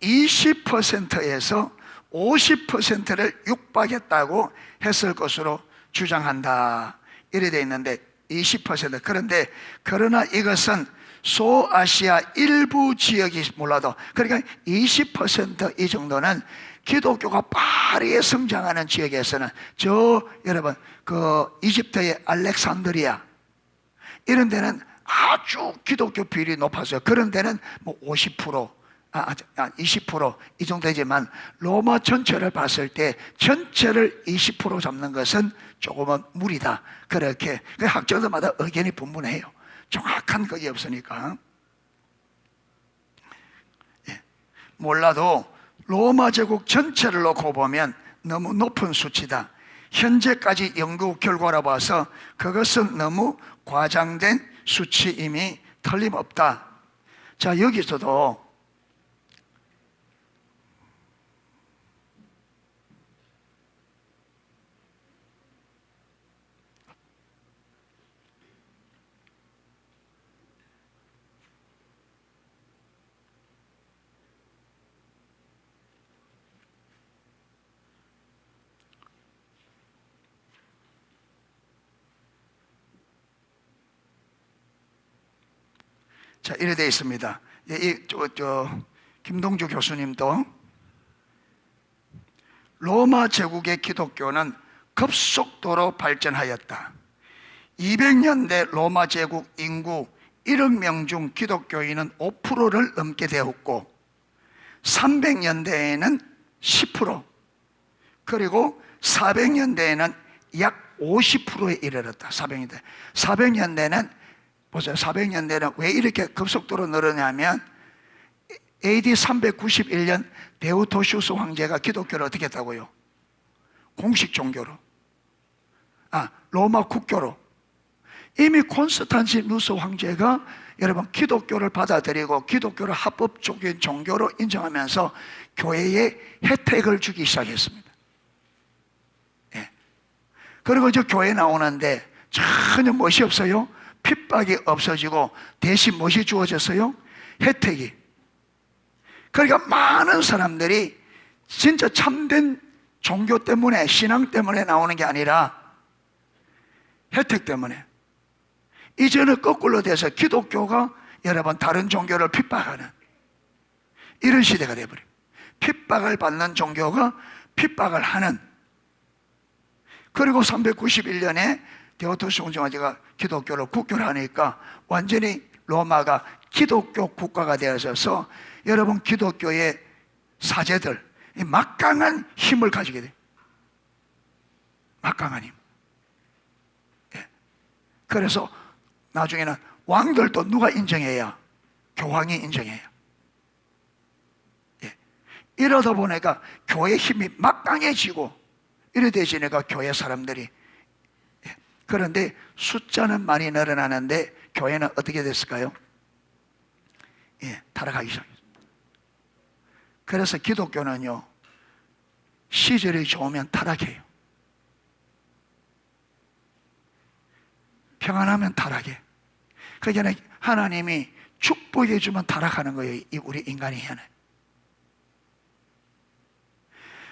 20%에서 50%를 육박했다고 했을 것으로 주장한다, 이래 되어 있는데 20%. 그러나 이것은 소아시아 일부 지역이 몰라도, 그러니까 20% 이 정도는 기독교가 빠르게 성장하는 지역에서는, 여러분 이집트의 알렉산드리아 이런 데는 아주 기독교 비율이 높았어요. 그런 데는 뭐 50%, 20%이 정도 되지만 로마 전체를 봤을 때 전체를 20% 잡는 것은 조금은 무리다. 그렇게 학자들마다 의견이 분분해요. 정확한 그게 없으니까. 예. 몰라도 로마 제국 전체를 놓고 보면 너무 높은 수치다. 현재까지 연구 결과로 봐서 그것은 너무 과장된 수치임이 틀림없다. 자, 여기서도 자, 이래 되어 있습니다. 김동주 교수님도 로마 제국의 기독교는 급속도로 발전하였다. 200년대 로마 제국 인구 1억 명 중 기독교인은 5%를 넘게 되었고 300년대에는 10%, 그리고 400년대에는 약 50%에 이르렀다. 400년대는 보세요. 400년대는 왜 이렇게 급속도로 늘었냐면 AD 391년 데오도시우스 황제가 기독교를 어떻게 했다고요? 공식 종교로, 로마 국교로. 이미 콘스탄티누스 황제가 여러분 기독교를 받아들이고 기독교를 합법적인 종교로 인정하면서 교회에 혜택을 주기 시작했습니다. 예. 그리고 저 교회 나오는데 전혀 멋이 없어요. 핍박이 없어지고 대신 멋이 주어졌어요? 혜택이. 그러니까 많은 사람들이 진짜 참된 종교 때문에, 신앙 때문에 나오는 게 아니라 혜택 때문에. 이제는 거꾸로 돼서 기독교가 여러분 다른 종교를 핍박하는 이런 시대가 되어버려요. 핍박을 받는 종교가 핍박을 하는. 그리고 391년에 데오도시우스 황제가 기독교를 국교를 하니까 완전히 로마가 기독교 국가가 되어서 여러분 기독교의 사제들 막강한 힘을 가지게 돼요. 막강한 힘. 예. 그래서 나중에는 왕들도 누가 인정해야? 교황이 인정해요. 예. 이러다 보니까 교회 힘이 막강해지고 이래 되시니까 교회 사람들이. 예. 그런데 숫자는 많이 늘어나는데 교회는 어떻게 됐을까요? 예, 타락하기 시작했습니다. 그래서 기독교는요, 시절이 좋으면 타락해요. 평안하면 타락해. 그러니까 하나님이 축복해 주면 타락하는 거예요. 우리 인간이 해는.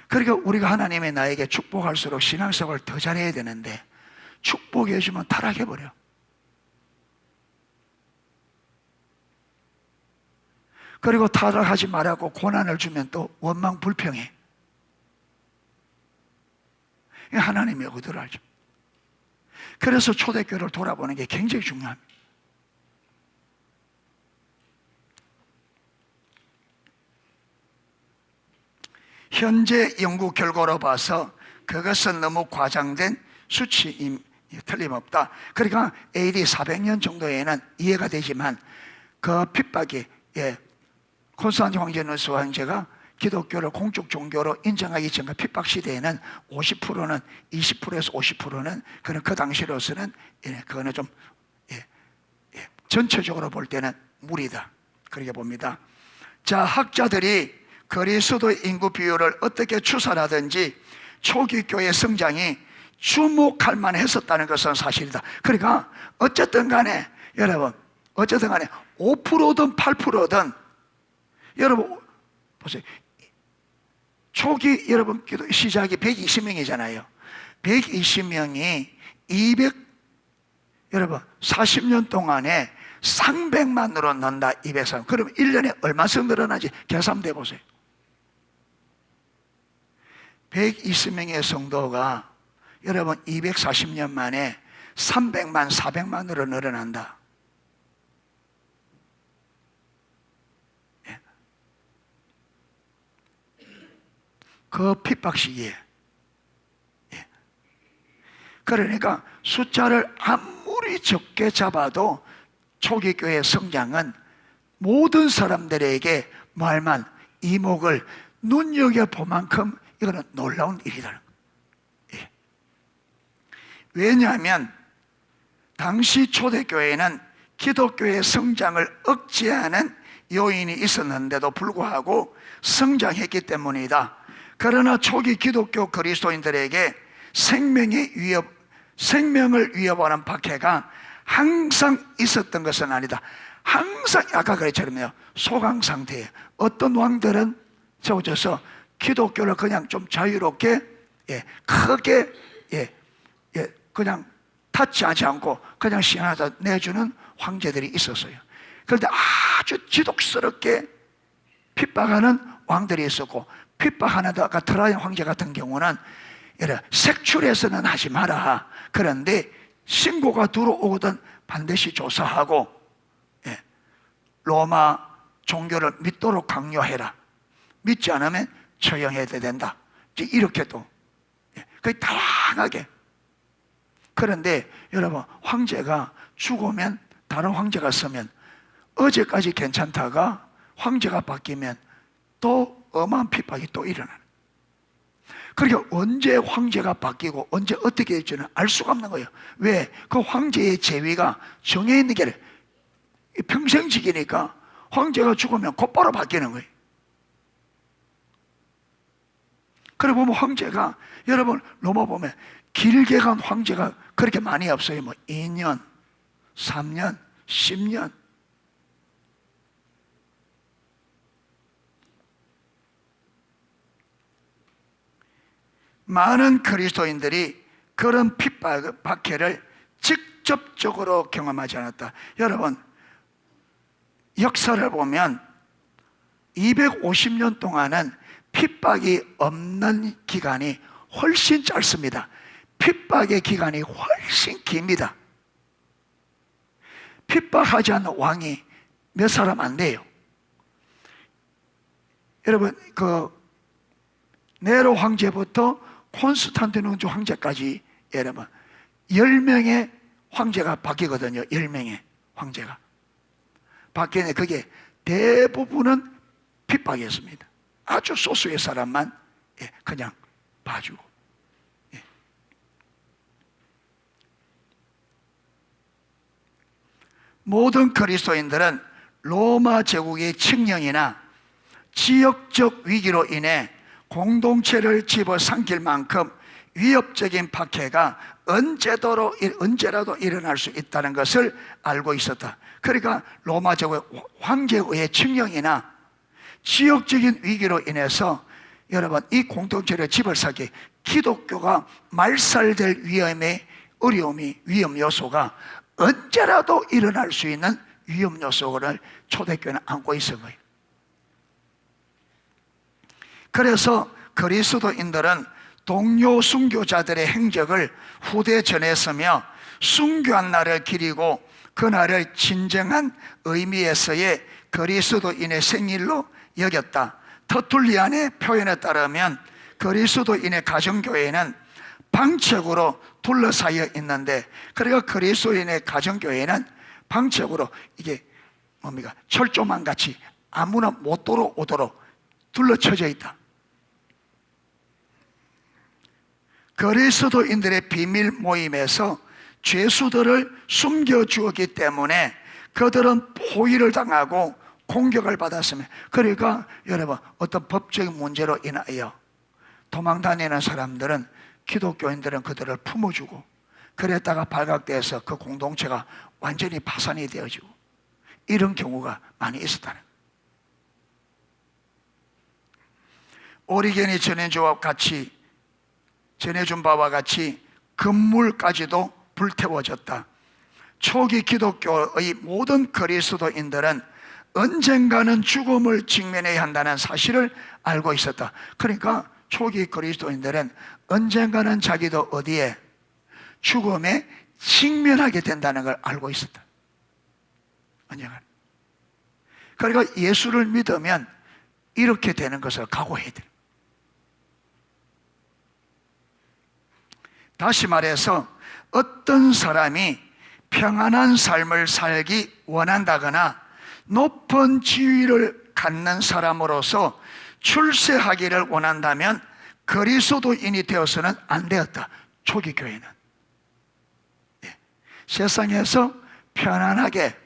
그러니까 우리가 하나님이 나에게 축복할수록 신앙생활을 더 잘해야 되는데 축복해 주면 타락해 버려. 그리고 타락하지 말라고 고난을 주면 또 원망 불평해. 하나님의 의도를 알죠. 그래서 초대교회를 돌아보는 게 굉장히 중요합니다. 현재 연구 결과로 봐서 그것은 너무 과장된 수치임 틀림없다. 그러니까 AD 400년 정도에는 이해가 되지만 그 핍박이 콘스탄틴 황제누스 황제가 기독교를 공적 종교로 인정하기 전과 핍박 시대에는 50%는 20%에서 50%는 그는 그 당시로서는 그거는 좀 전체적으로 볼 때는 무리다. 그렇게 봅니다. 자, 학자들이 그리스도 인구 비율을 어떻게 추산하든지 초기 교회 성장이 주목할 만했었다는 것은 사실이다. 그러니까 어쨌든 간에 여러분, 어쨌든 간에 5%든 8%든 여러분 보세요. 초기 여러분 기도 시작이 120명이잖아요. 120명이 여러분 40년 동안에 300만으로 는다. 203. 그럼 1년에 얼마씩 늘어나지? 계산해 보세요. 120명의 성도가 여러분 240년 만에 300만, 400만으로 늘어난다. 그 핍박 시기에. 그러니까 숫자를 아무리 적게 잡아도 초기 교회의 성장은 모든 사람들에게 말만 이목을 눈여겨볼 만큼 이거는 놀라운 일이다. 왜냐하면 당시 초대교회는 기독교의 성장을 억제하는 요인이 있었는데도 불구하고 성장했기 때문이다. 그러나 초기 기독교 그리스도인들에게 생명을 위협하는 박해가 항상 있었던 것은 아니다. 항상 아까 그랬잖아요. 소강 상태에 어떤 왕들은 세워져서 기독교를 그냥 좀 자유롭게 크게 그냥 타치하지 않고 그냥 신하다 내주는 황제들이 있었어요. 그런데 아주 지독스럽게 핍박하는 왕들이 있었고, 핍박하는 아까 트라이안 황제 같은 경우는 색출해서는 하지 마라, 그런데 신고가 들어오거든 반드시 조사하고 로마 종교를 믿도록 강요해라, 믿지 않으면 처형해야 된다, 이렇게 또 거의 다양하게. 그런데 여러분, 황제가 죽으면 다른 황제가 서면 어제까지 괜찮다가 황제가 바뀌면 또 어마어마한 핍박이 또 일어나는. 그러니까 언제 황제가 바뀌고 언제 어떻게 될지는 알 수가 없는 거예요. 왜? 그 황제의 재위가 정해 있는 게 아니라 평생직이니까 황제가 죽으면 곧바로 바뀌는 거예요. 그래 보면 황제가, 여러분 로마 보면 길게 간 황제가 그렇게 많이 없어요. 뭐 2년, 3년, 10년. 많은 그리스도인들이 그런 핍박, 박해를 직접적으로 경험하지 않았다. 여러분, 역사를 보면 250년 동안은 핍박이 없는 기간이 훨씬 짧습니다. 핍박의 기간이 훨씬 깁니다. 핍박하지 않는 왕이 몇 사람 안 돼요. 여러분, 네로 황제부터 콘스탄티누스 황제까지 여러분 10명의 황제가 바뀌거든요. 10명의 황제가 바뀌는데 그게 대부분은 핍박이었습니다. 아주 소수의 사람만 그냥 봐주고. 모든 그리스도인들은 로마 제국의 칙령이나 지역적 위기로 인해 공동체를 집어삼킬 만큼 위협적인 박해가 언제라도 일어날 수 있다는 것을 알고 있었다. 그러니까 로마 제국의 황제의 칙령이나 지역적인 위기로 인해서 여러분 이 공동체를 집어삼키 기독교가 말살될 위험의 어려움이, 위험 요소가 언제라도 일어날 수 있는 위험 요소를 초대교회는 안고 있은 거예요. 그래서 그리스도인들은 동료 순교자들의 행적을 후대에 전했으며 순교한 날을 기리고 그날을 진정한 의미에서의 그리스도인의 생일로 여겼다. 터툴리안의 표현에 따르면 그리스도인의 가정교회는 방책으로 둘러싸여 있는데, 그러니까 그리스도인의 가정교회는 방책으로 이게 뭡니까? 철조망 같이 아무나 못 들어오도록 둘러쳐져 있다. 그리스도인들의 비밀 모임에서 죄수들을 숨겨주었기 때문에 그들은 포위를 당하고 공격을 받았으며, 그러니까 여러분 어떤 법적인 문제로 인하여 도망다니는 사람들은 기독교인들은 그들을 품어주고, 그랬다가 발각돼서 그 공동체가 완전히 파산이 되어지고, 이런 경우가 많이 있었다는. 오리겐이 전해준 바와 같이 건물까지도 불태워졌다. 초기 기독교의 모든 그리스도인들은 언젠가는 죽음을 직면해야 한다는 사실을 알고 있었다. 그러니까 초기 그리스도인들은 언젠가는 자기도 어디에 죽음에 직면하게 된다는 걸 알고 있었다. 언젠가. 그러니까 예수를 믿으면 이렇게 되는 것을 각오해야 돼. 다시 말해서 어떤 사람이 평안한 삶을 살기 원한다거나 높은 지위를 갖는 사람으로서 출세하기를 원한다면 그리스도인이 되어서는 안 되었다. 초기 교회는 세상에서 편안하게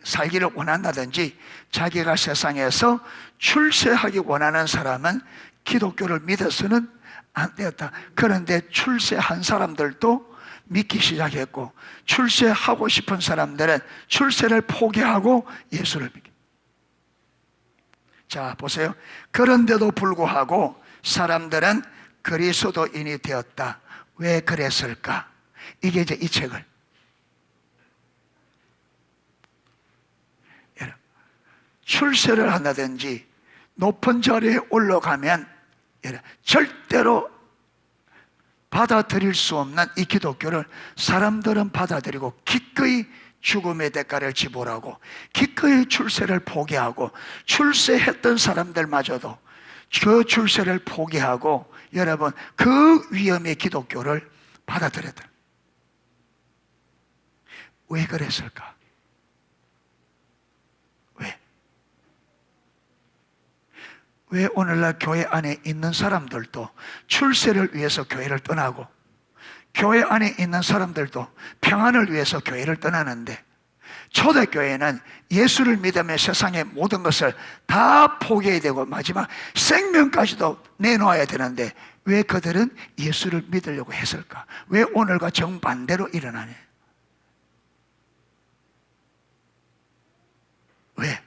살기를 원한다든지 자기가 세상에서 출세하기 원하는 사람은 기독교를 믿어서는 안 되었다. 그런데 출세한 사람들도 믿기 시작했고, 출세하고 싶은 사람들은 출세를 포기하고 예수를 믿게. 자, 보세요. 그런데도 불구하고 사람들은 그리스도인이 되었다. 왜 그랬을까? 이게 이제 이 책을 출세를 한다든지 높은 자리에 올라가면 절대로 받아들일 수 없는 이 기독교를 사람들은 받아들이고 기꺼이 죽음의 대가를 지불하고 기꺼이 출세를 포기하고, 출세했던 사람들마저도 그 출세를 포기하고 여러분 그 위험의 기독교를 받아들였다. 왜 그랬을까? 왜 오늘날 교회 안에 있는 사람들도 출세를 위해서 교회를 떠나고, 교회 안에 있는 사람들도 평안을 위해서 교회를 떠나는데, 초대교회는 예수를 믿으며 세상의 모든 것을 다 포기해야 되고 마지막 생명까지도 내놓아야 되는데 왜 그들은 예수를 믿으려고 했을까? 왜 오늘과 정반대로 일어나냐? 왜?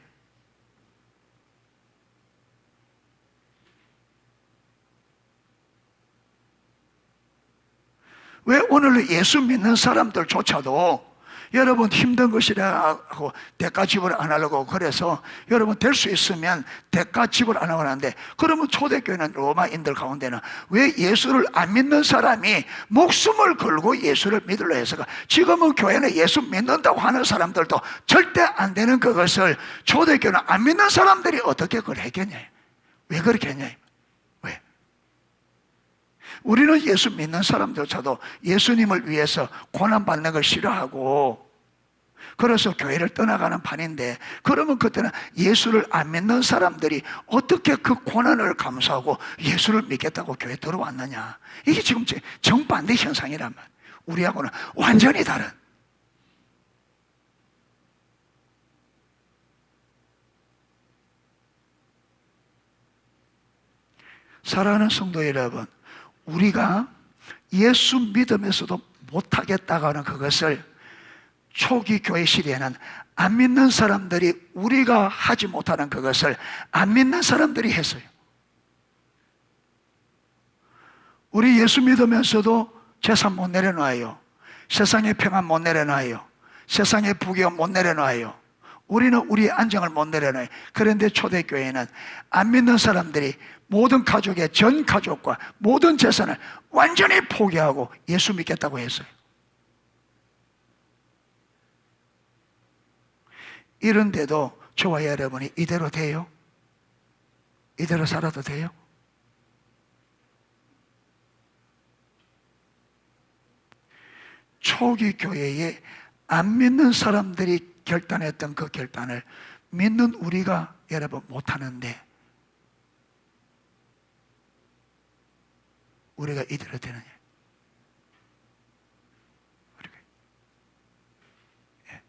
왜 오늘 예수 믿는 사람들조차도 여러분 힘든 것이라 하고 대가 지불 안 하려고, 그래서 여러분 될 수 있으면 대가 지불 안 하고 하는데, 그러면 초대교회는 로마인들 가운데는 왜 예수를 안 믿는 사람이 목숨을 걸고 예수를 믿으려 했을까? 지금은 교회는 예수 믿는다고 하는 사람들도 절대 안 되는 그것을 초대교회는 안 믿는 사람들이 어떻게 그걸 했겠냐? 왜 그렇게 했냐? 왜? 우리는 예수 믿는 사람들조차도 예수님을 위해서 고난받는 걸 싫어하고 그래서 교회를 떠나가는 판인데, 그러면 그때는 예수를 안 믿는 사람들이 어떻게 그 고난을 감수하고 예수를 믿겠다고 교회에 들어왔느냐? 이게 지금 정반대 현상이란 말이에요. 우리하고는 완전히 다른. 사랑하는 성도 여러분, 우리가 예수 믿으면서도 못하겠다고 하는 그것을 초기 교회 시대에는 안 믿는 사람들이, 우리가 하지 못하는 그것을 안 믿는 사람들이 했어요. 우리 예수 믿으면서도 재산 못 내려놔요. 세상의 평안 못 내려놔요. 세상의 부귀업 못 내려놔요. 우리는 우리의 안정을 못 내려놔요. 그런데 초대교회는 안 믿는 사람들이 모든 가족의 전 가족과 모든 재산을 완전히 포기하고 예수 믿겠다고 했어요. 이런데도 저와 여러분이 이대로 돼요? 이대로 살아도 돼요? 초기 교회에 안 믿는 사람들이 결단했던 그 결단을 믿는 우리가 여러분 못하는데 우리가 이대로 되느냐? 예.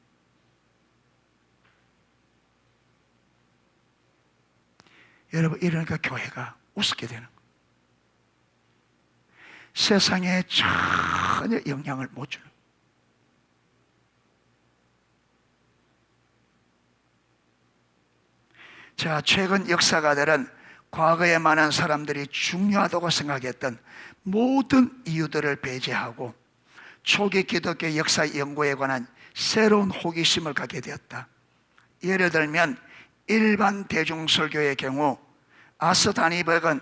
여러분, 이러니까 교회가 우습게 되는 거예요. 세상에 전혀 영향을 못 주는. 자, 최근 역사가들은 과거에 많은 사람들이 중요하다고 생각했던 모든 이유들을 배제하고 초기 기독교 역사 연구에 관한 새로운 호기심을 갖게 되었다. 예를 들면 일반 대중설교의 경우 아스다비넉은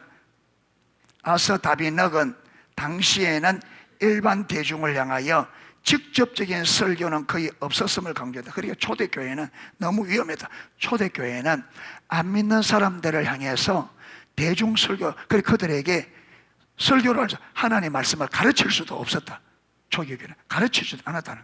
당시에는 일반 대중을 향하여 직접적인 설교는 거의 없었음을 강조했다. 그러니까 초대교회는 너무 위험했다. 초대교회는 안 믿는 사람들을 향해서 대중 설교, 그리고 그들에게 설교를 해서 하나님의 말씀을 가르칠 수도 없었다. 초기교회는 가르치지도 않았다는.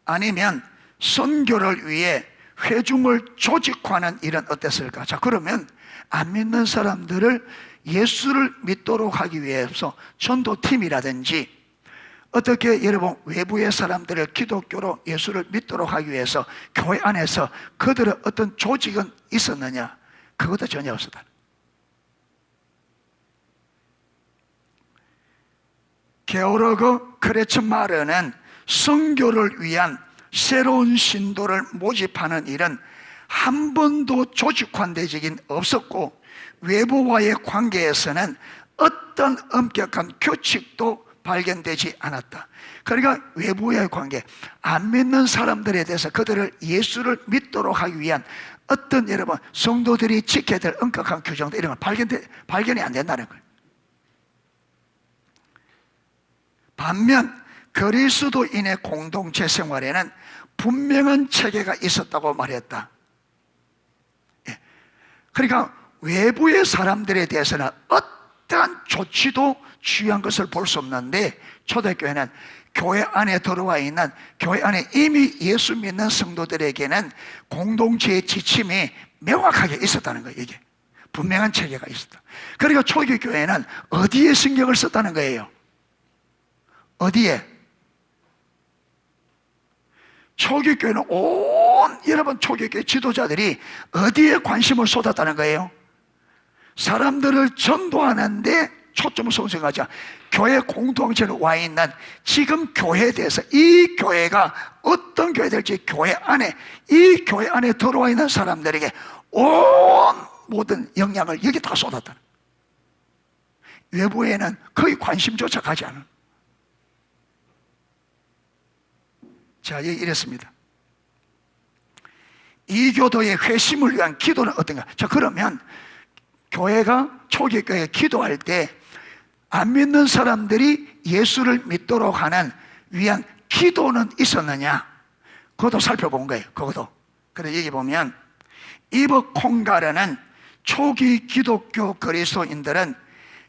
아니면 선교를 위해 회중을 조직화하는 일은 어땠을까? 자, 그러면 안 믿는 사람들을 예수를 믿도록 하기 위해서 전도팀이라든지 어떻게 여러분 외부의 사람들을 기독교로 예수를 믿도록 하기 위해서 교회 안에서 그들의 어떤 조직은 있었느냐? 그것도 전혀 없었다. 게오르그 크레츠마르는 선교를 위한 새로운 신도를 모집하는 일은 한 번도 조직화된 적이 없었고 외부와의 관계에서는 어떤 엄격한 규칙도 발견되지 않았다. 그러니까 외부의 관계, 안 믿는 사람들에 대해서 그들을 예수를 믿도록 하기 위한 어떤 여러분 성도들이 지켜야 될 엄격한 규정들 이런 건 발견이 안 된다는 거예요. 반면 그리스도인의 공동체 생활에는 분명한 체계가 있었다고 말했다. 예. 그러니까 외부의 사람들에 대해서는 어떠한 조치도 취한 것을 볼 수 없는데, 초대교회는 교회 안에 들어와 있는, 교회 안에 이미 예수 믿는 성도들에게는 공동체의 지침이 명확하게 있었다는 거예요. 이게 분명한 체계가 있었다. 그러니까 초기 교회는 어디에 신경을 썼다는 거예요? 어디에? 초기 교회는 여러분 초기 교회 지도자들이 어디에 관심을 쏟았다는 거예요? 사람들을 전도하는데 초점을 선생하자. 교회 공동체로 와 있는 지금 교회에 대해서, 이 교회가 어떤 교회 될지 교회 안에, 이 교회 안에 들어와 있는 사람들에게 모든 영향을 여기 다 쏟았다. 외부에는 거의 관심조차 가지 않은. 자, 여기 이랬습니다. 이교도의 회심을 위한 기도는 어떤가? 자, 그러면 교회가 초기 교회 기도할 때 안 믿는 사람들이 예수를 믿도록 하는 위한 기도는 있었느냐? 그것도 살펴본 거예요. 그것도. 그래서 여기 보면 이브 콩가르는 초기 기독교 그리스도인들은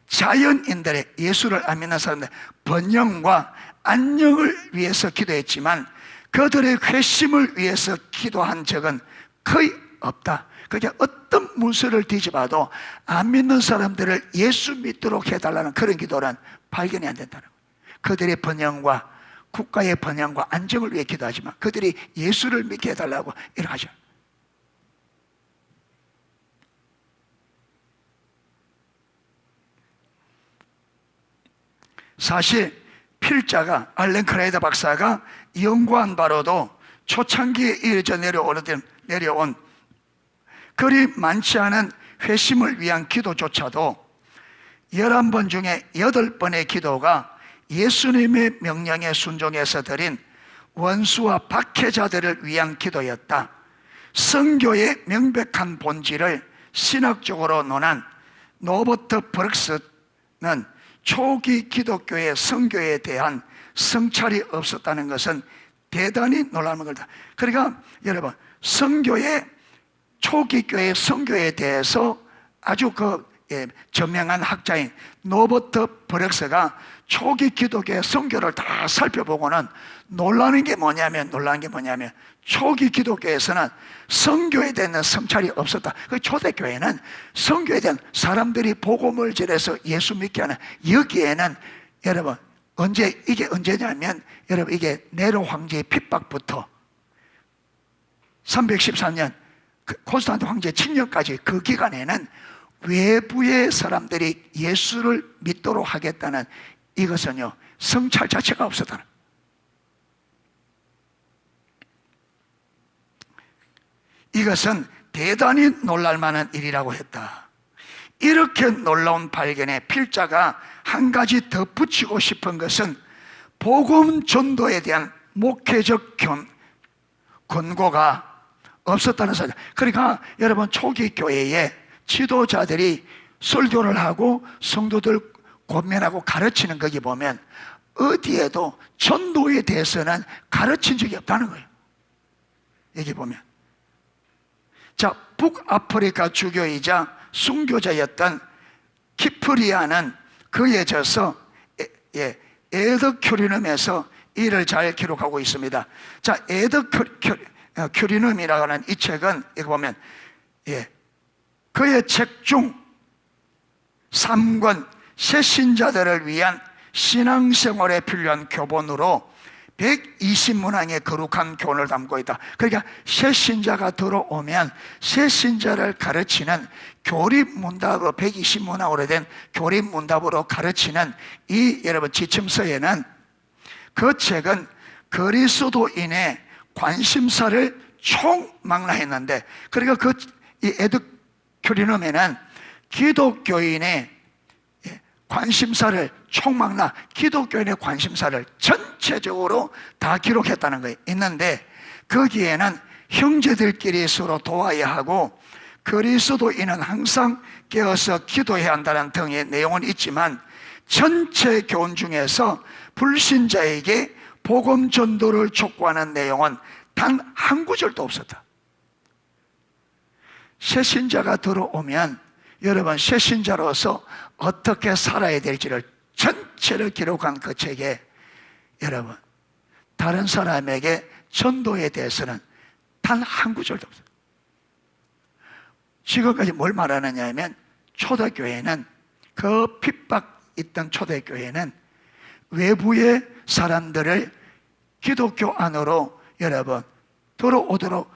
자연인들의, 예수를 안 믿는 사람들 번영과 안녕을 위해서 기도했지만 그들의 회심을 위해서 기도한 적은 거의 없다. 그게 어떤 문서를 뒤집어도 안 믿는 사람들을 예수 믿도록 해달라는 그런 기도는 발견이 안 된다는 거예요. 그들의 번영과 국가의 번영과 안정을 위해 기도하지만 그들이 예수를 믿게 해달라고 이렇게 하죠. 사실 필자가, 알렌 크라이더 박사가 연구한 바로도 초창기에 이어져 내려온 그리 많지 않은 회심을 위한 기도조차도 11번 중에 8번의 기도가 예수님의 명령에 순종해서 드린 원수와 박해자들을 위한 기도였다. 선교의 명백한 본질을 신학적으로 논한 노버트 브룩스는 초기 기독교의 선교에 대한 성찰이 없었다는 것은 대단히 놀라운 거다. 그러니까 여러분, 초기 교회의 선교에 대해서 아주 저명한 학자인 노버트 브룩스가 초기 기독교의 선교를 다 살펴보고는 놀라는 게 뭐냐면 초기 기독교에서는 선교에 대한 성찰이 없었다. 그 초대교회는 선교에 대한, 사람들이 복음을 전해서 예수 믿게 하는, 여기에는 여러분 이게 언제냐면 여러분 이게 네로 황제의 핍박부터 314년 콘스탄틴 황제 칙령까지 그 기간에는 외부의 사람들이 예수를 믿도록 하겠다는 이것은요 성찰 자체가 없었다는. 이것은 대단히 놀랄만한 일이라고 했다. 이렇게 놀라운 발견에 필자가 한 가지 더 붙이고 싶은 것은 복음 전도에 대한 목회적 권고가 없었다는 사실. 그러니까 여러분 초기 교회에 지도자들이 설교를 하고 성도들 권면하고 가르치는 거기 보면 어디에도 전도에 대해서는 가르친 적이 없다는 거예요. 여기 보면. 자, 북아프리카 주교이자 순교자였던 키프리아는 그에 져서 에드 큐리눔에서 이를 잘 기록하고 있습니다. 자, 에드 큐리눔이라고 하는 이 책은 여기 보면 그의 책 중 3권 새신자들을 위한 신앙생활에 필요한 교본으로 120문항의 거룩한 교훈을 담고 있다. 그러니까 새신자가 들어오면 새신자를 가르치는 교립문답으로 120문항으로 된 교립문답으로 가르치는 이 여러분 지침서에는 그 책은 그리스도인의 관심사를 총망라했는데, 그러니까 이 에드 큐리눔에는 기독교인의 관심사를 총망라 기독교인의 관심사를 전체적으로 다 기록했다는 거예요. 있는데 거기에는 형제들끼리 서로 도와야 하고 그리스도인은 항상 깨어서 기도해야 한다는 등의 내용은 있지만 전체 교훈 중에서 불신자에게 복음 전도를 촉구하는 내용은 단 한 구절도 없었다. 새신자가 들어오면 여러분 새신자로서 어떻게 살아야 될지를 전체를 기록한 그 책에 여러분 다른 사람에게 전도에 대해서는 단 한 구절도 없어요. 지금까지 뭘 말하느냐 하면 초대교회는 그 핍박 있던 초대교회는 외부의 사람들을 기독교 안으로 여러분 들어오도록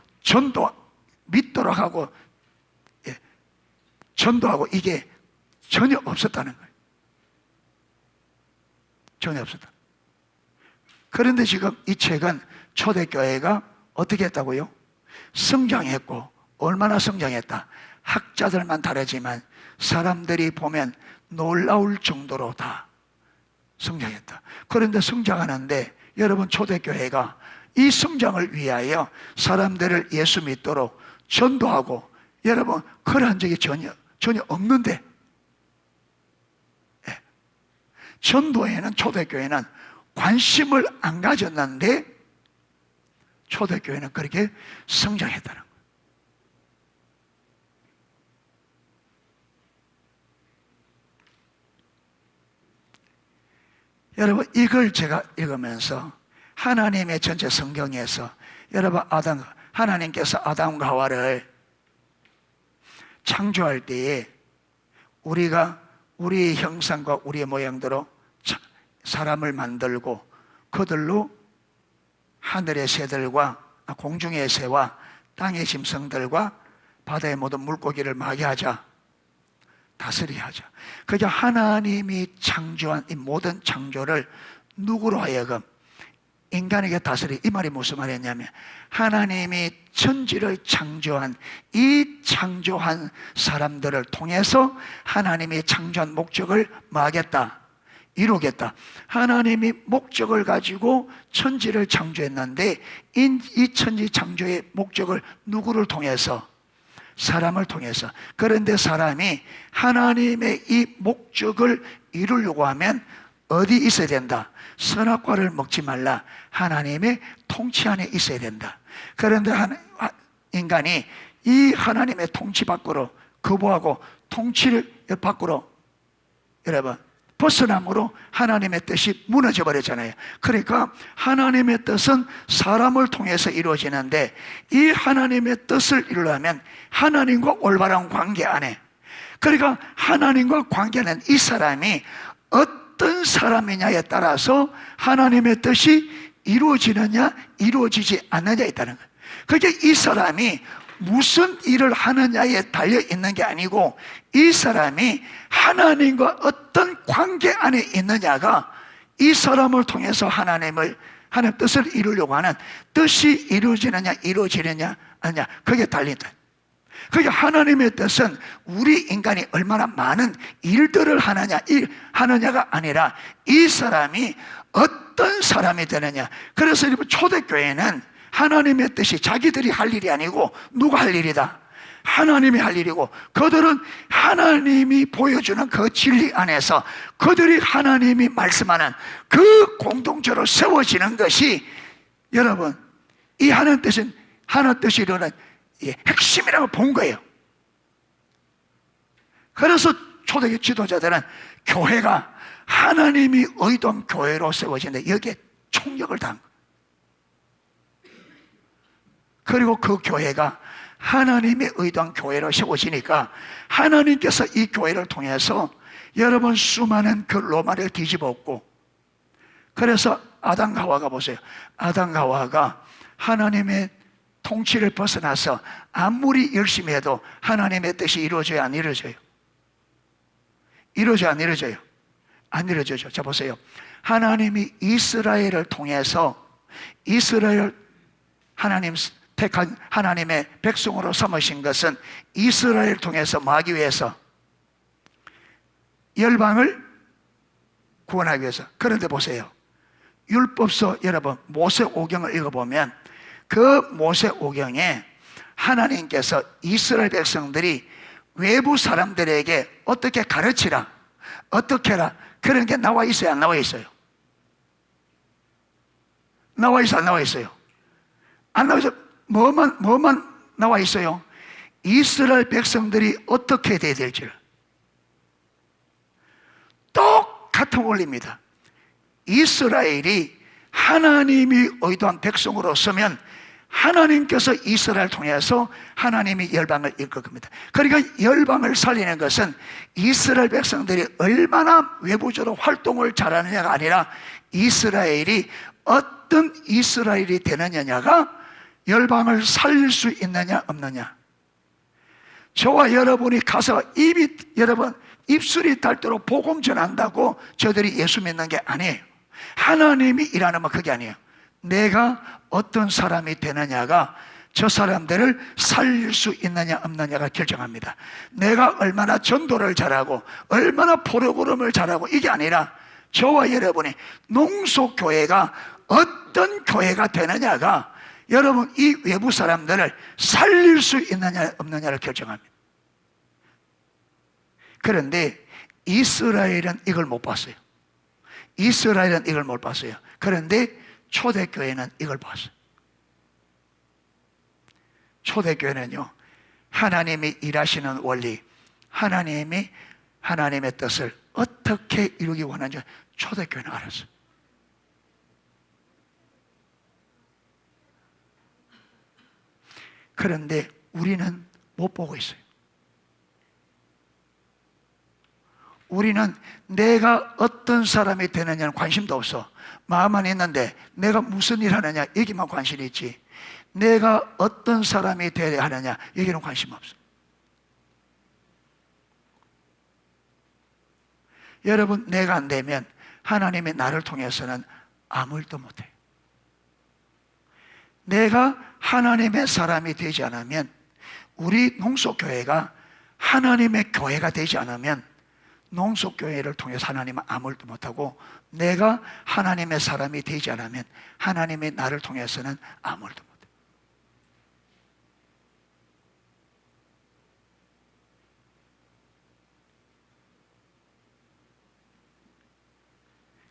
믿도록 하고 전도하고 이게 전혀 없었다는 거예요. 전혀 없었다. 그런데 지금 이 책은 초대교회가 어떻게 했다고요? 성장했고 얼마나 성장했다. 학자들만 다르지만 사람들이 보면 놀라울 정도로 다 성장했다. 그런데 성장하는데 여러분 초대교회가 이 성장을 위하여 사람들을 예수 믿도록 전도하고 여러분 그러한 적이 전혀 없는데 전도에는 초대교회는 관심을 안 가졌는데 초대교회는 그렇게 성장했다는 거예요. 여러분 이걸 제가 읽으면서 하나님의 전체 성경에서 여러분 하나님께서 아담과 하와를 창조할 때에 우리가 우리의 형상과 우리의 모양대로 사람을 만들고 그들로 하늘의 새들과 공중의 새와 땅의 짐승들과 바다의 모든 물고기를 마게 하자, 다스리게 하자. 그게 하나님이 창조한 이 모든 창조를 누구로 하여금 인간에게 다스리. 이 말이 무슨 말이냐면 하나님이 천지를 창조한 이 창조한 사람들을 통해서 하나님이 창조한 목적을 뭐하겠다? 이루겠다. 하나님이 목적을 가지고 천지를 창조했는데 이 천지 창조의 목적을 누구를 통해서? 사람을 통해서. 그런데 사람이 하나님의 이 목적을 이루려고 하면 어디 있어야 된다? 선악과를 먹지 말라. 하나님의 통치 안에 있어야 된다. 그런데 인간이 이 하나님의 통치 밖으로 거부하고 통치를 밖으로 여러분 벗어남으로 하나님의 뜻이 무너져 버렸잖아요. 그러니까 하나님의 뜻은 사람을 통해서 이루어지는데 이 하나님의 뜻을 이루려면 하나님과 올바른 관계 안에, 그러니까 하나님과 관계는 이 사람이 어떤 사람이냐에 따라서 하나님의 뜻이 이루어지느냐 이루어지지 않느냐에 있다는 거예요. 그게 이 사람이 무슨 일을 하느냐에 달려 있는 게 아니고 이 사람이 하나님과 어떤 관계 안에 있느냐가 이 사람을 통해서 하나님 뜻을 이루려고 하는 뜻이 이루어지느냐 아니냐 그게 달린다. 그게 하나님의 뜻은 우리 인간이 얼마나 많은 일들을 하느냐가 아니라 이 사람이 어떤 사람이 되느냐. 그래서 초대교회는 하나님의 뜻이 자기들이 할 일이 아니고 누가 할 일이다? 하나님이 할 일이고 그들은 하나님이 보여주는 그 진리 안에서 그들이 하나님이 말씀하는 그 공동체로 세워지는 것이 여러분 이 하나님 뜻이 이루는 핵심이라고 본 거예요. 그래서 초대교회 지도자들은 교회가 하나님이 의도한 교회로 세워지는데 여기에 총력을 다한 거예요. 그리고 그 교회가 하나님의 의도한 교회로 세워지니까 하나님께서 이 교회를 통해서 여러분 수많은 그 로마를 뒤집었고 그래서 아담과 하와가 보세요. 아담과 하와가 하나님의 통치를 벗어나서 아무리 열심히 해도 하나님의 뜻이 이루어져요? 안 이루어져요? 이루어져요? 안 이루어져요? 안 이루어져요. 자 보세요. 하나님이 이스라엘을 통해서 이스라엘 하나님 택한 하나님의 백성으로 삼으신 것은 이스라엘을 통해서 뭐 하기 위해서? 열방을 구원하기 위해서. 그런데 보세요, 율법서 여러분 모세오경을 읽어보면 그 모세오경에 하나님께서 이스라엘 백성들이 외부 사람들에게 어떻게 가르치라, 어떻게 해라, 그런 게 나와 있어요, 안 나와 있어요? 나와 있어, 안 나와 있어요? 안 나와 있어. 뭐만 나와 있어요? 이스라엘 백성들이 어떻게 돼야 될지를. 똑같은 원리입니다. 이스라엘이 하나님이 의도한 백성으로서면 하나님께서 이스라엘을 통해서 하나님이 열방을 이끌 겁니다. 그러니까 열방을 살리는 것은 이스라엘 백성들이 얼마나 외부적으로 활동을 잘하느냐가 아니라 이스라엘이 어떤 이스라엘이 되느냐가 열방을 살릴 수 있느냐 없느냐. 저와 여러분이 가서 여러분 입술이 닳도록 복음 전한다고 저들이 예수 믿는 게 아니에요. 하나님이 일하는 건 그게 아니에요. 내가 어떤 사람이 되느냐가 저 사람들을 살릴 수 있느냐 없느냐가 결정합니다. 내가 얼마나 전도를 잘하고 얼마나 프로그램을 잘하고 이게 아니라 저와 여러분이 농속교회가 어떤 교회가 되느냐가 여러분 이 외부 사람들을 살릴 수 있느냐 없느냐를 결정합니다. 그런데 이스라엘은 이걸 못 봤어요. 이스라엘은 이걸 못 봤어요. 그런데 초대교회는 이걸 봤어요. 초대교회는요, 하나님이 일하시는 원리, 하나님이 하나님의 뜻을 어떻게 이루기 원하는지 초대교회는 알았어요. 그런데 우리는 못 보고 있어요. 우리는 내가 어떤 사람이 되느냐는 관심도 없어. 마음만 있는데 내가 무슨 일 하느냐 여기만 관심이 있지, 내가 어떤 사람이 되어야 하느냐 여기는 관심 없어. 여러분, 내가 안 되면 하나님이 나를 통해서는 아무 일도 못해요. 내가 하나님의 사람이 되지 않으면, 우리 농속교회가 하나님의 교회가 되지 않으면 농속교회를 통해서 하나님은 아무 일도 못하고, 내가 하나님의 사람이 되지 않으면 하나님이 나를 통해서는 아무 일도 못해요.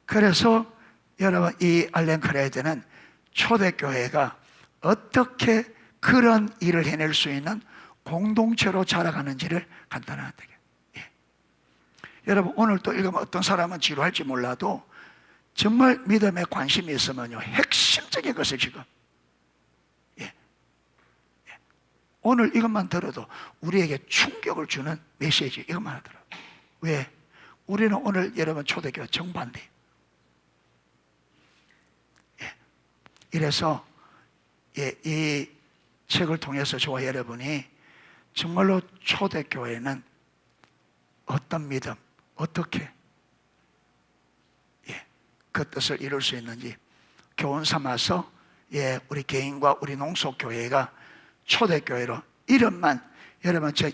그래서 여러분, 이 알렌 크라이드는 초대교회가 어떻게 그런 일을 해낼 수 있는 공동체로 자라가는지를 간단하게. 여러분, 오늘 또 읽으면 어떤 사람은 지루할지 몰라도 정말 믿음에 관심이 있으면요, 핵심적인 것을 지금 오늘 이것만 들어도 우리에게 충격을 주는 메시지, 이것만 하더라고요. 왜? 우리는 오늘 여러분 초대교회 정반대. 이래서 이 책을 통해서 저와 여러분이 정말로 초대교회는 어떤 믿음, 어떻게 그 뜻을 이룰 수 있는지 교훈 삼아서 우리 개인과 우리 농속교회가 초대교회로, 이름만 여러분 저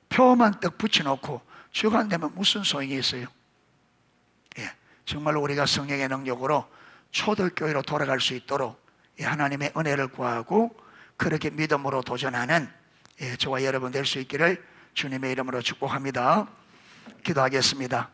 표만 딱 붙여놓고 주가 안 되면 무슨 소용이 있어요? 정말로 우리가 성령의 능력으로 초대교회로 돌아갈 수 있도록 하나님의 은혜를 구하고 그렇게 믿음으로 도전하는 저와 여러분 될 수 있기를 주님의 이름으로 축복합니다. 기도하겠습니다.